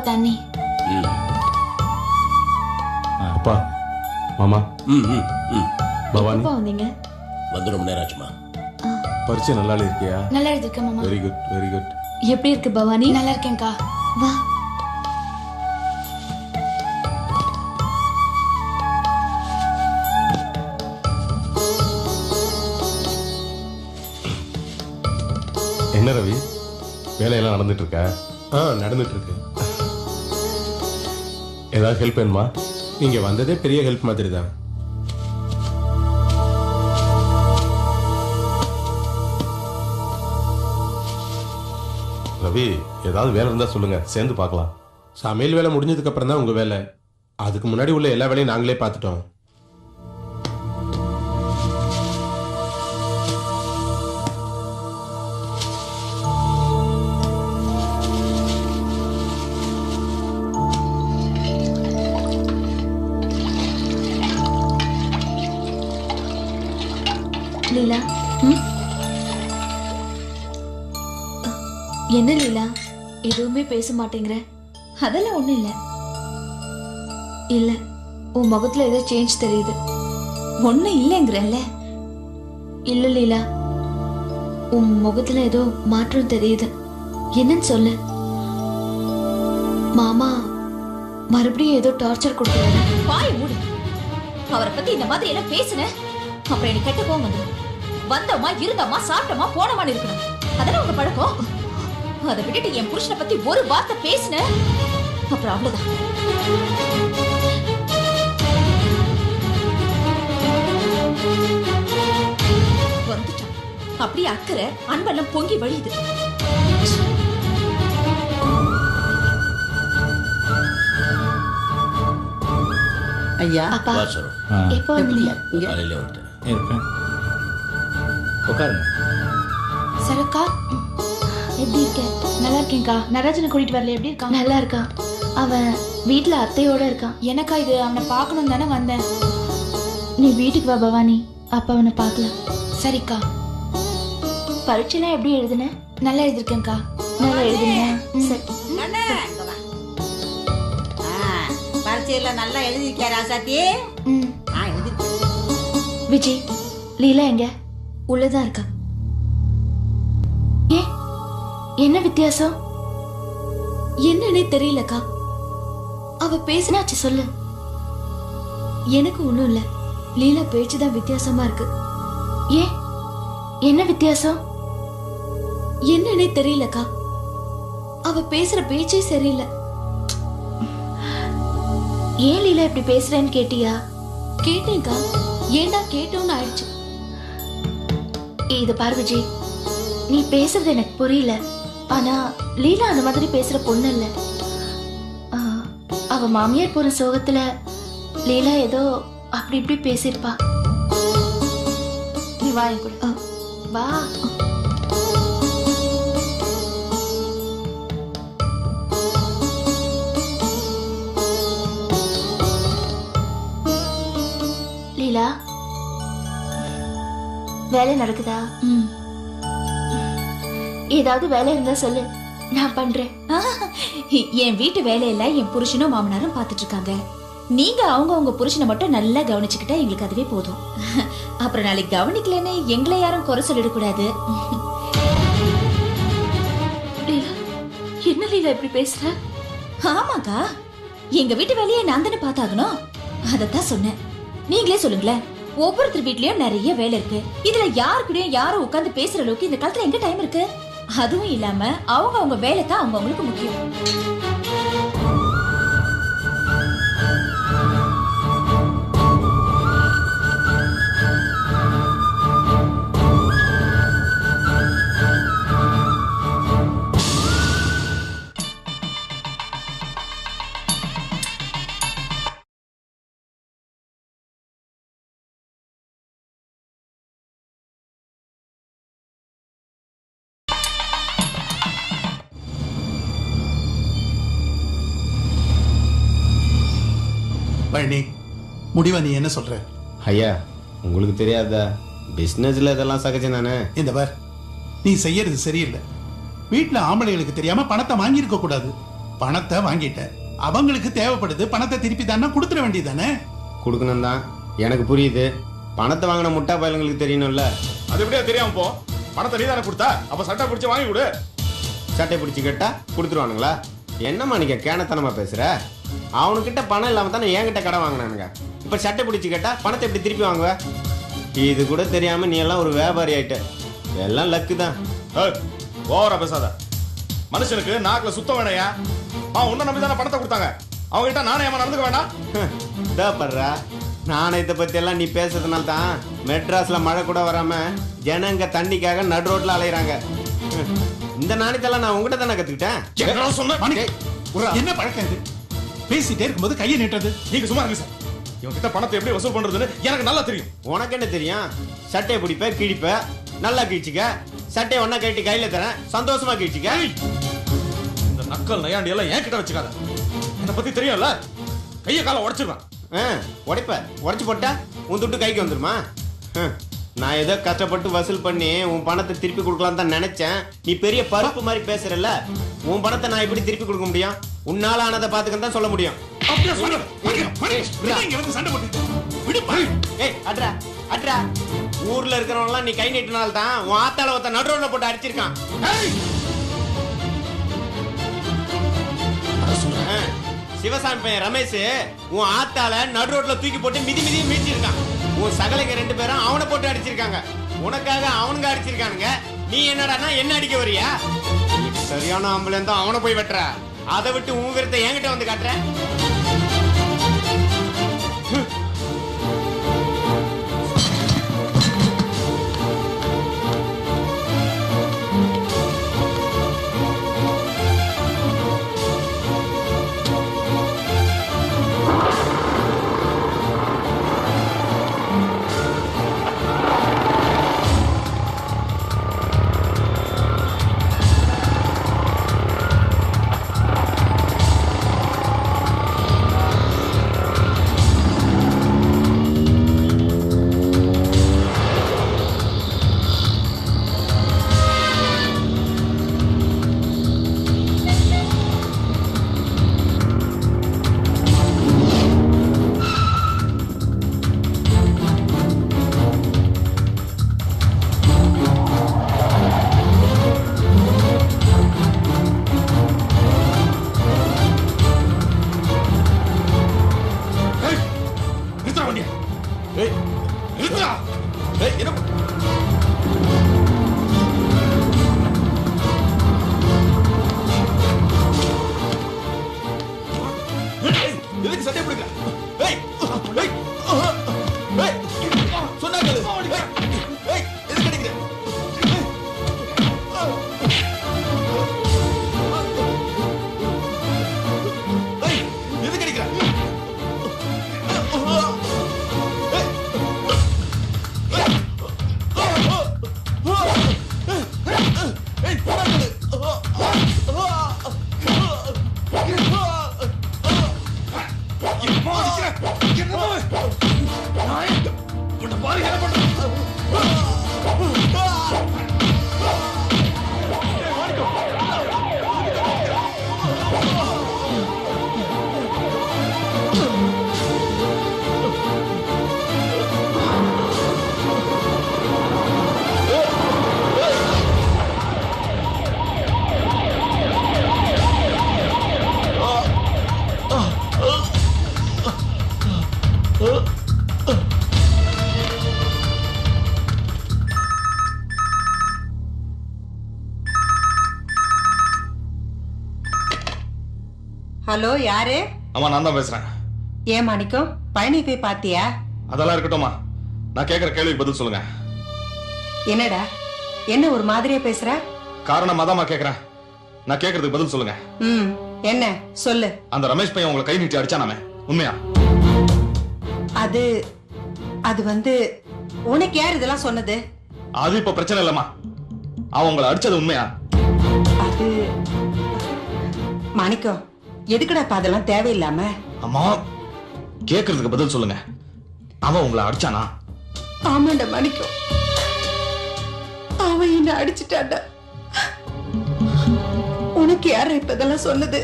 S7: தண்ணி.
S10: அப்பா மாமா பவானி
S1: எப்போ வந்தீங்க?
S12: வந்து ரொம்ப நேரம் ஆச்சுமா.
S10: பரிச்சை நல்லா இருக்கியா?
S7: நல்லா எழுதிருக்கேன் மாமா.
S10: Very good very good.
S1: எப்படி இருக்கு பவானி?
S7: நல்லா இருக்கேன்க்கா.
S1: வா.
S10: என்ன ரவி, வேலையெல்லாம் நடந்துட்டு இருக்கா?
S14: நடந்துட்டு இருக்கு.
S10: ஏதாவது ஹெல்ப் வேணுமா?
S14: நீங்க வந்ததே பெரிய ஹெல்ப் மாதிரி தான்.
S10: ரவி, ஏதாவது வேலை இருந்தா சொல்லுங்க, சேர்ந்து பார்க்கலாம்.
S14: சமையல் வேலை முடிஞ்சதுக்கு அப்புறம் தான் உங்க வேலை. அதுக்கு முன்னாடி உள்ள எல்லா வேலையும் நாங்களே பார்த்துட்டோம்.
S1: லீலா, என்ன லீலா எதுவுமே பேச மாட்டேங்கிற?
S3: அதெல்லாம் ஒண்ணும் இல்ல.
S1: இல்ல, உன் முகத்துல ஏதோ சேஞ்ச் தெரியுது.
S3: ஒண்ணும் இல்லைங்கிறல்ல.
S1: இல்ல லீலா, உன் முகத்துல ஏதோ மாற்றம் தெரியுது. என்னன்னு சொல்லு. மாமா மறுபடியும் ஏதோ டார்ச்சர் கொடுக்குறாரு.
S3: வாய் மூடு. அவரை பத்தி இந்த மாதிரி எல்லாம் பேசுன அப்புறம் எனக்கு கெட்ட கோவம் வந்துடும். வந்தோமா இருந்தோமா சாப்பிட்டோமா போனோமான்னு இருக்கணும். அதெல்லாம் உங்க பழக்கம். அதை விட்டுட்டு என் புருஷனை பத்தி ஒரு வார்த்தை பேசுன அப்புறம் அவ்வளவுதான். வந்துட்டான். அப்படியே அக்கறை அன்பெல்லாம் பொங்கி வழியுது.
S15: ஐயா
S1: அப்பா
S12: வா சரோ.
S1: எப்போ வந்தீங்க?
S12: காலையில வந்துட்டேன்.
S4: இருப்பேன். உட்காருங்க.
S7: சரக்கா எப்படி இருக்க? நல்லா இருக்கேன்க்கா. நடராஜனை கூட்டிட்டு வரல, எப்படி இருக்கான்?
S1: நல்லா இருக்கான். அவன் வீட்ல அத்தையோட இருக்கான்.
S7: எனக்கா இது அவனை பார்க்கணும் தானே வந்தேன்.
S1: நீ வீட்டுக்கு வா பவானி, அப்ப அவனை பார்க்கலாம்.
S7: சரிக்கா.
S1: பரீட்சைலாம் எப்படி எழுதுன?
S7: நல்லா எழுதிருக்கேன்க்கா.
S1: நல்லா எழுதுனியா? சரி.
S15: பரீட்சையில நல்லா எழுதிருக்கியா ராசாத்தி?
S1: ம்.
S15: எழுதிருக்கேன்.
S1: விஜய், லீலா எங்க? உள்ளதான் இருக்கா. ஏ, என்ன வித்தியாசம்? என்னன்னே தெரியலக்கா. அவ பேசினாச்சு சொல்லு. எனக்கு ஒண்ணும் இல்ல. லீலா பேச்சுதான் வித்தியாசமா இருக்கு. ஏ, என்ன வித்தியாசம்? என்னன்னே தெரியலக்கா. அவ பேசுற பேச்சே சரியில்லை. ஏன் லீலா இப்படி பேசுறேன்னு கேட்டியா? கேட்டேன்க்கா. ஏண்டா கேட்டோன்னு ஆயிடுச்சு. இது பாரு விஜய், நீ பேசுறது எனக்கு புரியல. ஆனா லீலா அந்த மாதிரி பேசுற பொண்ணு இல்ல. அவ மாமியார் போற சோகத்துல லீலா ஏதோ அப்படி இப்படி பேசிருப்பா. நீ வா என் கூட. வா. லீலா, வேலை நடக்குதா? ஏதாவது வேலை இருந்தா சொல்லு, நான் பண்றேன்.
S3: என் வீட்டு வேலையெல்லாம் என் புருஷனும் மாமனாரும் பார்த்துட்டு இருக்காங்க. நீங்க அவங்க புருஷனை மட்டும் நல்லா கவனிச்சுக்கிட்டா எங்களுக்கு அதுவே போதும். அப்புறம் நாளைக்கு கவனிக்கலன்னு எங்களை யாரும் குறை சொல்லிடக்கூடாது.
S1: லீலா, என்ன லீலா இப்படி பேசுற?
S3: ஆமாக்கா, எங்க வீட்டு வேலையை நான் தானே பார்த்தாகணும். அதத்தான் சொன்னேன். நீங்களே சொல்லுங்களேன். ஒவ்வொருத்தர் வீட்லயும் நிறைய வேலை இருக்கு. இதுல யாருக்கூடயும் யாரும் உட்கார்ந்து பேசுற அளவுக்கு இந்த காலத்துல எங்க டைம் இருக்கு? அதுவும் இல்லாம அவங்க வேலை தான் அவங்களுக்கு முக்கியம்.
S16: பழனி, முடிவா நீ என்ன சொல்ற?
S6: ஐயா, உங்களுக்கு தெரியாதா, பிசினஸ்ல இதெல்லாம் சகஜம் தானே.
S16: இந்த பார், நீ செய்யறது சரியில்லை. வீட்டுல ஆம்பளைகளுக்கு தெரியாம பணத்தை வாங்கி இருக்க கூடாது. பணத்தை வாங்கிட்ட, அவங்களுக்கு தேவைப்படுது, பணத்தை திருப்பி தானே கொடுத்துட வேண்டியதானே?
S6: கொடுக்கணும் தான், எனக்கு புரியுது. பணத்தை வாங்கின முட்டா பயலுங்களுக்கு தெரியணும்ல.
S9: அது எப்படியா தெரியாம போ? பணத்தை நீ தானே கொடுத்தா, அப்ப சட்டை பிடிச்சி வாங்கி கொடு.
S6: சட்டை பிடிச்சி கேட்டா கொடுத்துருவானுங்களா? என்னம்மா நீங்க கேனத்தனமா பேசுற? அவனுக்கிட்ட பணம் இல்லாம தானே என்கிட்ட கடன் வாங்கினானுங்க. இப்ப சட்டை பிடிச்சி கேட்டா பணத்தை எப்படி திருப்பி வாங்குவ? இது கூட தெரியாம நீ எல்லாம் ஒரு வியாபாரி ஆயிட்ட. எல்லாம் லக்கு தான்.
S9: ஓவரா பேசாத. மனுஷனுக்கு நாக்குல சுத்தம் வேணையா? உன்ன நம்பி தானே பணத்தை கொடுத்தாங்க. அவங்க கிட்ட நானே ஏமா நடந்துக்க வேண்டாம்?
S6: படுறா நாணயத்தை பத்தி எல்லாம் நீ பேசுறதுனால தான் மெட்ராஸ்ல மழை கூட வராம ஜனங்க தண்ணிக்காக நடு ரோட்ல அலையறாங்க. இந்த நாணயத்தெல்லாம் நான் உங்ககிட்ட தானே கத்துக்கிட்டேன்.
S16: என்ன பழக்கம் இது? பேசிட்டே இருக்கும்போது கையை நீட்டது.
S9: நீங்க சும்மா இருங்க சார். இவன் கிட்ட பணத்தை எப்படி வசூல் பண்றதுன்னு எனக்கு நல்லா தெரியும்.
S6: உனக்கு என்ன தெரியும்? சட்டையை பிடிப்ப, கிழிப்ப, நல்லா கிழிச்சிக்க. சட்டையை ஒன்னா கட்டி கையில தரேன், சந்தோஷமா கிழிச்சிக்க.
S9: இந்த நக்கல் நையாண்டி எல்லாம் என் கிட்ட வச்சுக்காத. என்னை பத்தி தெரியும்ல, கையை காலை உடைச்சிருவேன்.
S6: உடைப்ப, உடைச்சு போட்டா உன் துட்டு கைக்கு வந்துருமா? நான் ஏதோ கஷ்டப்பட்டு வசூல் பண்ணி உன் பணத்தை திருப்பி கொடுக்கலாம் தான் நினைச்சேன். நீ பெரிய பருப்பு மாதிரி பேசுறல்ல, உன் பணத்தை நான் எப்படி திருப்பி கொடுக்க முடியும்? உன்னால ஆனதை பாத்துக்க தான் சொல்ல முடியும். ஊர்ல இருக்கிறவங்க எல்லாம் நீ கை நீட்டினால தான் உன் ஆத்தால ஒருத்த நடுரோட்ல போட்டு அடிச்சிருக்கான். சிவசாமி பையன் ரமேஷ் உன் ஆத்தால நடுரோட்ல தூக்கி போட்டு மிதி மிதி மிதிச்சிருக்கான். உன் சகலைங்க 2 பேரும் அவனை போட்டு அடிச்சிருக்காங்க. உனக்காக அவனுங்க அடிச்சிருக்கானுங்க. நீ என்னடா என்ன அடிக்க வரியா? சரியான ஆம்புலன்ஸ் தான் அவனை போய் வெட்டுற. அதை விட்டு உன் விருத்தை என்கிட்ட வந்து காட்டுற.
S5: ஹலோ, யாரு?
S9: அம்மா, நான் தான் பேசுறேன்.
S5: ஏன் மாணிக்கம், பழனி போய் பாத்தியா?
S9: அதெல்லாம் இருக்கட்டும்மா, நான் கேட்கிற கேள்விக்கு பதில் சொல்லுங்க.
S5: என்னடா, என்ன ஒரு மாதிரியா பேசுற?
S9: காரணம் அதாம்மா கேட்கிறேன். நான் கேட்கறதுக்கு பதில் சொல்லுங்க.
S5: என்ன சொல்லு.
S9: அந்த ரமேஷ் பையன் உங்களை கை நீட்டி அடிச்சானாமே, உண்மையா?
S5: அது வந்து உனக்கு யார் இதெல்லாம் சொன்னது?
S9: அது இப்ப பிரச்சனை இல்லம்மா. அவன் உங்களை அடிச்சது உண்மையா?
S5: அது மாணிக்கம், எதுக்குடா அதெல்லாம் தேவையில்லாம?
S9: அம்மா, கேட்கறதுக்கு பதில் சொல்லுங்க. அவன் உங்களை அடிச்சானா?
S5: ஆமாண்டா மாணிக்கம், அவன் என்ன அடிச்சுட்டான்டா. உனக்கு யார இப்ப இதெல்லாம் சொன்னது?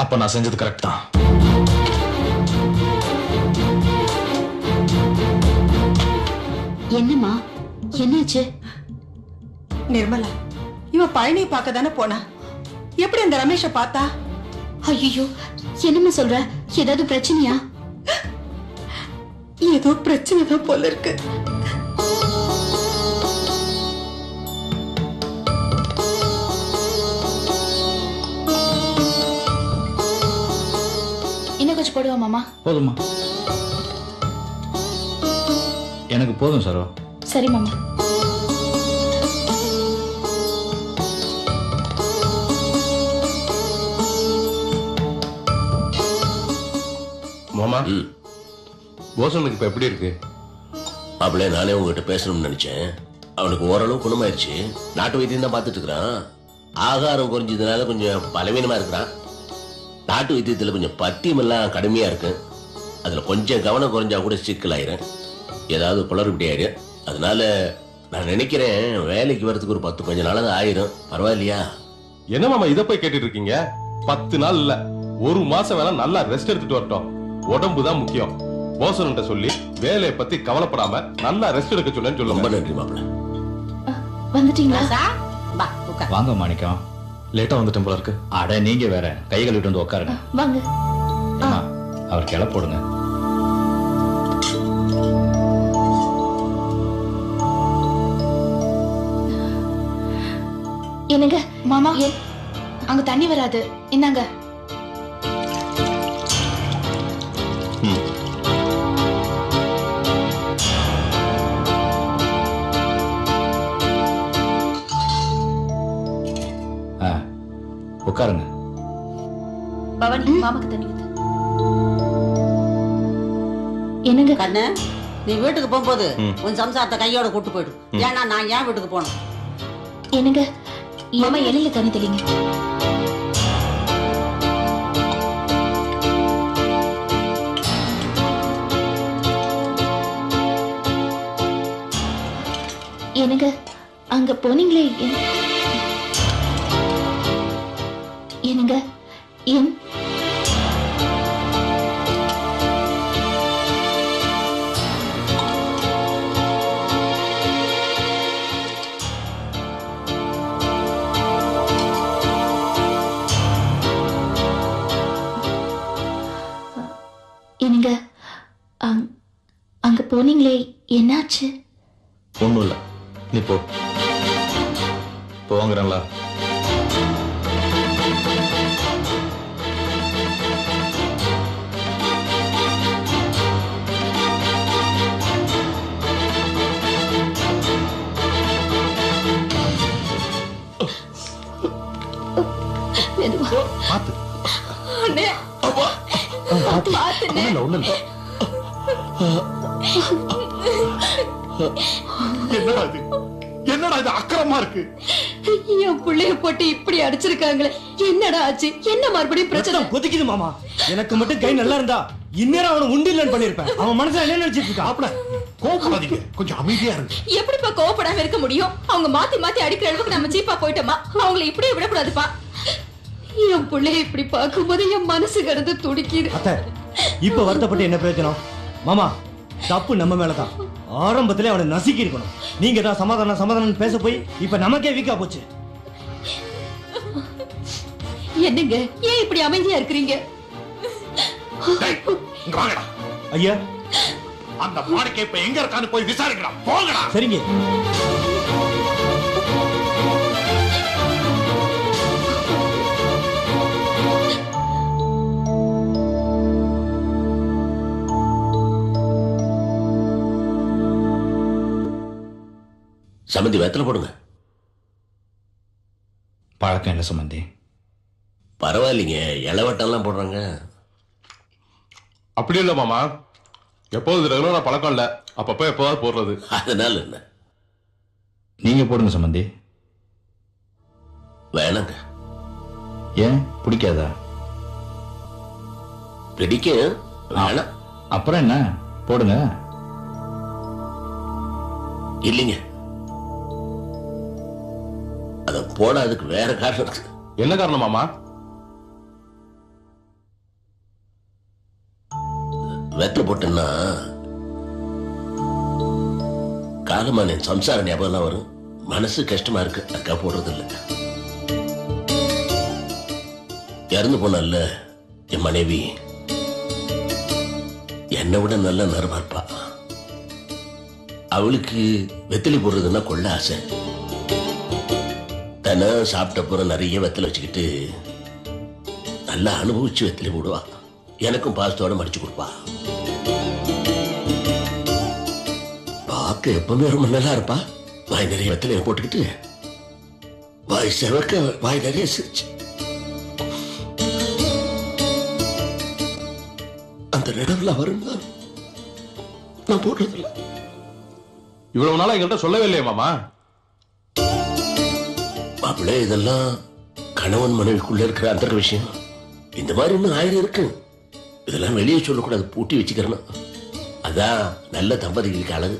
S14: அப்ப நான் செஞ்சது கரெக்ட் தான்.
S7: என்னம்மா என்னாச்சு?
S5: நிர்மலா இவ பழனியை பார்க்க தானே போனா, எப்படி அந்த ரமேஷ பார்த்தா?
S7: ஐயோ என்னம்மா சொல்ற? ஏதாவது பிரச்சனையா?
S5: ஏதோ பிரச்சனை தான் போல இருக்கு.
S7: இன்னும் கொஞ்சம் போடுவா மாமா.
S17: போதுமா? எனக்கு போதும் சரோ.
S7: சரி மாமா.
S14: மாமா போசனுக்கு இப்ப எப்படி இருக்கு?
S12: அப்படியே நானே உங்ககிட்ட பேசணும்னு நினைச்சேன். அவனுக்கு ஓரளவு குணமாயிருச்சு. நாட்டு வைத்தியம் தான் பார்த்துட்டு இருக்கிறான். ஆகாரம் குறைஞ்சதுனால கொஞ்சம் பலவீனமா இருக்கிறான். நாட்டு வைத்தியத்தில் கொஞ்சம் பத்தியம் எல்லாம் கடுமையா இருக்கு. அதுல கொஞ்சம் கவனம் குறைஞ்சா கூட சிக்கலாயிரும், ஏதாவது குளறுபடி ஆயிரும். அதனால நான் நினைக்கிறேன் வேலைக்கு வரதுக்கு ஒரு 10-15 நாளாவது ஆயிரும். பரவாயில்லையா?
S14: என்ன மாமா இத போய் கேட்டுட்டு இருக்கீங்க? 10 நாள் இல்ல, 1 மாசம் வேணா நல்லா ரெஸ்ட் எடுத்துட்டு வரட்டும். உடம்பு தான் முக்கியம். போசன்கிட்ட சொல்லி வேலையை பத்தி கவலைப்படாம நல்லா ரெஸ்ட் எடுக்க சொல்லுன்னு சொல்லுங்க.
S12: ரொம்ப நன்றி மாப்பிள்ள.
S7: வந்துட்டீங்களா?
S17: வாங்க மாணிக்கம்.
S14: லேட்டா வந்துட்டேன் போல இருக்கு.
S17: அட நீங்க வேற கை கழுவிட்டு வந்து உட்காருங்க.
S7: வாங்க.
S17: அம்மா அவர் கிளப்போடுங்க.
S7: என்னங்க மாமா, அங்க தண்ணி வராது, என்னங்க?
S17: உட்காருங்க.
S13: பவனி மாமாக்கு தண்ணி ஊத்து.
S7: என்னங்க
S15: கண்ணு, நீ வீட்டுக்கு போகும்போது உன் சம்சாரத்தை கையோட கூட்டு போயிடு. ஏன்னா நான் ஏன் வீட்டுக்கு போகணும்?
S7: என்னங்க மாமா இலையில தண்ணி தெளிங்க. என்னங்க அங்க போனீங்களே, என்னங்க ஏன்? என்னங்க அங்க போனீங்களே, என்னாச்சு?
S14: ஒண்ணும் இல்ல, நீ போ. போங்கிறங்களா?
S16: பாத்து
S5: அண்ணே, பாத்துண்ணே.
S16: என்னடா இது? என்னடா இது அக்கிரமா இருக்கு?
S1: என் பிள்ளைய போட்டு இப்படி அடிச்சிருக்காங்களே, என்னடா ஆச்சு? என்ன மறுபடியும் பிரச்சனை?
S18: கொதிக்குது மாமா. எனக்கு மட்டும் கை நல்லா இருந்தா இந்நேரம் அவனை உண்டில்லன்னு பண்ணிருப்பேன். அவன் மனசுல என்ன நினைச்சிட்டு இருக்கா?
S16: அப்பட கோபப்படாதீங்க, கொஞ்சம் அமைதியா இருங்க.
S1: எப்படிப்பா கோவப்படாம இருக்க முடியும்? அவங்க மாத்தி மாத்தி அடிக்கிற அளவுக்கு நம்ம சீப்பா போயிட்டோமா? அவங்களை இப்படியே விடக்கூடாதுப்பா. என் பிள்ளைய இப்படி பார்க்கும்போது என் மனசு கடந்து துடிக்குது.
S18: அத்தை, இப்ப வருத்தப்பட்டு என்ன பிரயோஜனம்? மாமா, தப்பு நம்ம மேலதான். ஆரம்பத்திலே அவனை நசுக்கி இருக்கணும். நீங்க தான் சமாதானம் பேச போய் இப்ப நமக்கே வீக்கா போச்சு.
S1: என்னங்க ஏன் இப்படி அமைதியா இருக்கிறீங்க?
S16: இங்க வாங்கடா.
S18: ஐயா,
S16: அந்த மாணிக்க இப்ப எங்க இருக்கான்னு போய் விசாரிக்கடா. போங்கடா.
S18: சரிங்க.
S12: சம்மந்தி வெத்தலை போடுங்க.
S17: பழக்கம் இல்லை சம்மந்தி.
S12: பரவாயில்லைங்க, இளவட்டம்லாம் போடுறாங்க.
S14: அப்படி இல்ல மாமா, எப்போது ரெகுலரா பழக்கம் இல்ல, அப்பப்ப எப்போதாவது போடுறது.
S12: அதனால என்ன?
S17: நீங்க போடுங்க சம்மந்தி.
S12: வேணாங்க.
S17: ஏன் பிடிக்காதா?
S12: பிடிக்கும், வேணாம்.
S17: அப்புறம் என்ன, போடுங்க.
S12: இல்லைங்க, அத போட அதுக்கு வேற காரணம் இருக்கு.
S14: என்ன காரணம் மாமா?
S12: வெத்தலை போட்டேன்னா காலமான என் சம்சார ஞாபகம் வரும். மனசு கஷ்டமா இருக்கு, அக்கா போடுறது இல்ல. இறந்து போனல்ல என் மனைவி, என்னை விட நல்ல நரமா இருப்பா. அவளுக்கு வெத்தலை போடுறதுன்னா கொள்ள ஆசை. தினம் சாப்பிட்ட போற நிறைய வெத்தலை வச்சுக்கிட்டு நல்லா அனுபவிச்சு வெத்தலை போடுவா. எனக்கும் பாசத்தோட மடிச்சு கொடுப்பா. பார்க்க எப்பவுமே ரொம்ப நல்லா இருப்பா. வாய் நிறைய வெத்தலையை போட்டுக்கிட்டு வாய் செவக்க வாய் நிறைய சிரிச்சு அந்த நினைவுல வரும். நான் போடுறதில்ல.
S14: இவ்வளவு நாளா எங்கள்கிட்ட சொல்லவே இல்லையே மாமா.
S12: மாப்பிள்ளை, இதெல்லாம் கணவன் மனைவிக்குள்ள இருக்கிற அந்த விஷயம். இந்த மாதிரி இன்னும் 1000 இருக்கு. இதெல்லாம் வெளியே சொல்லக்கூடாது, பூட்டி வச்சுக்கிறேன். அதான் நல்ல தம்பதிகளுக்கு அழகு.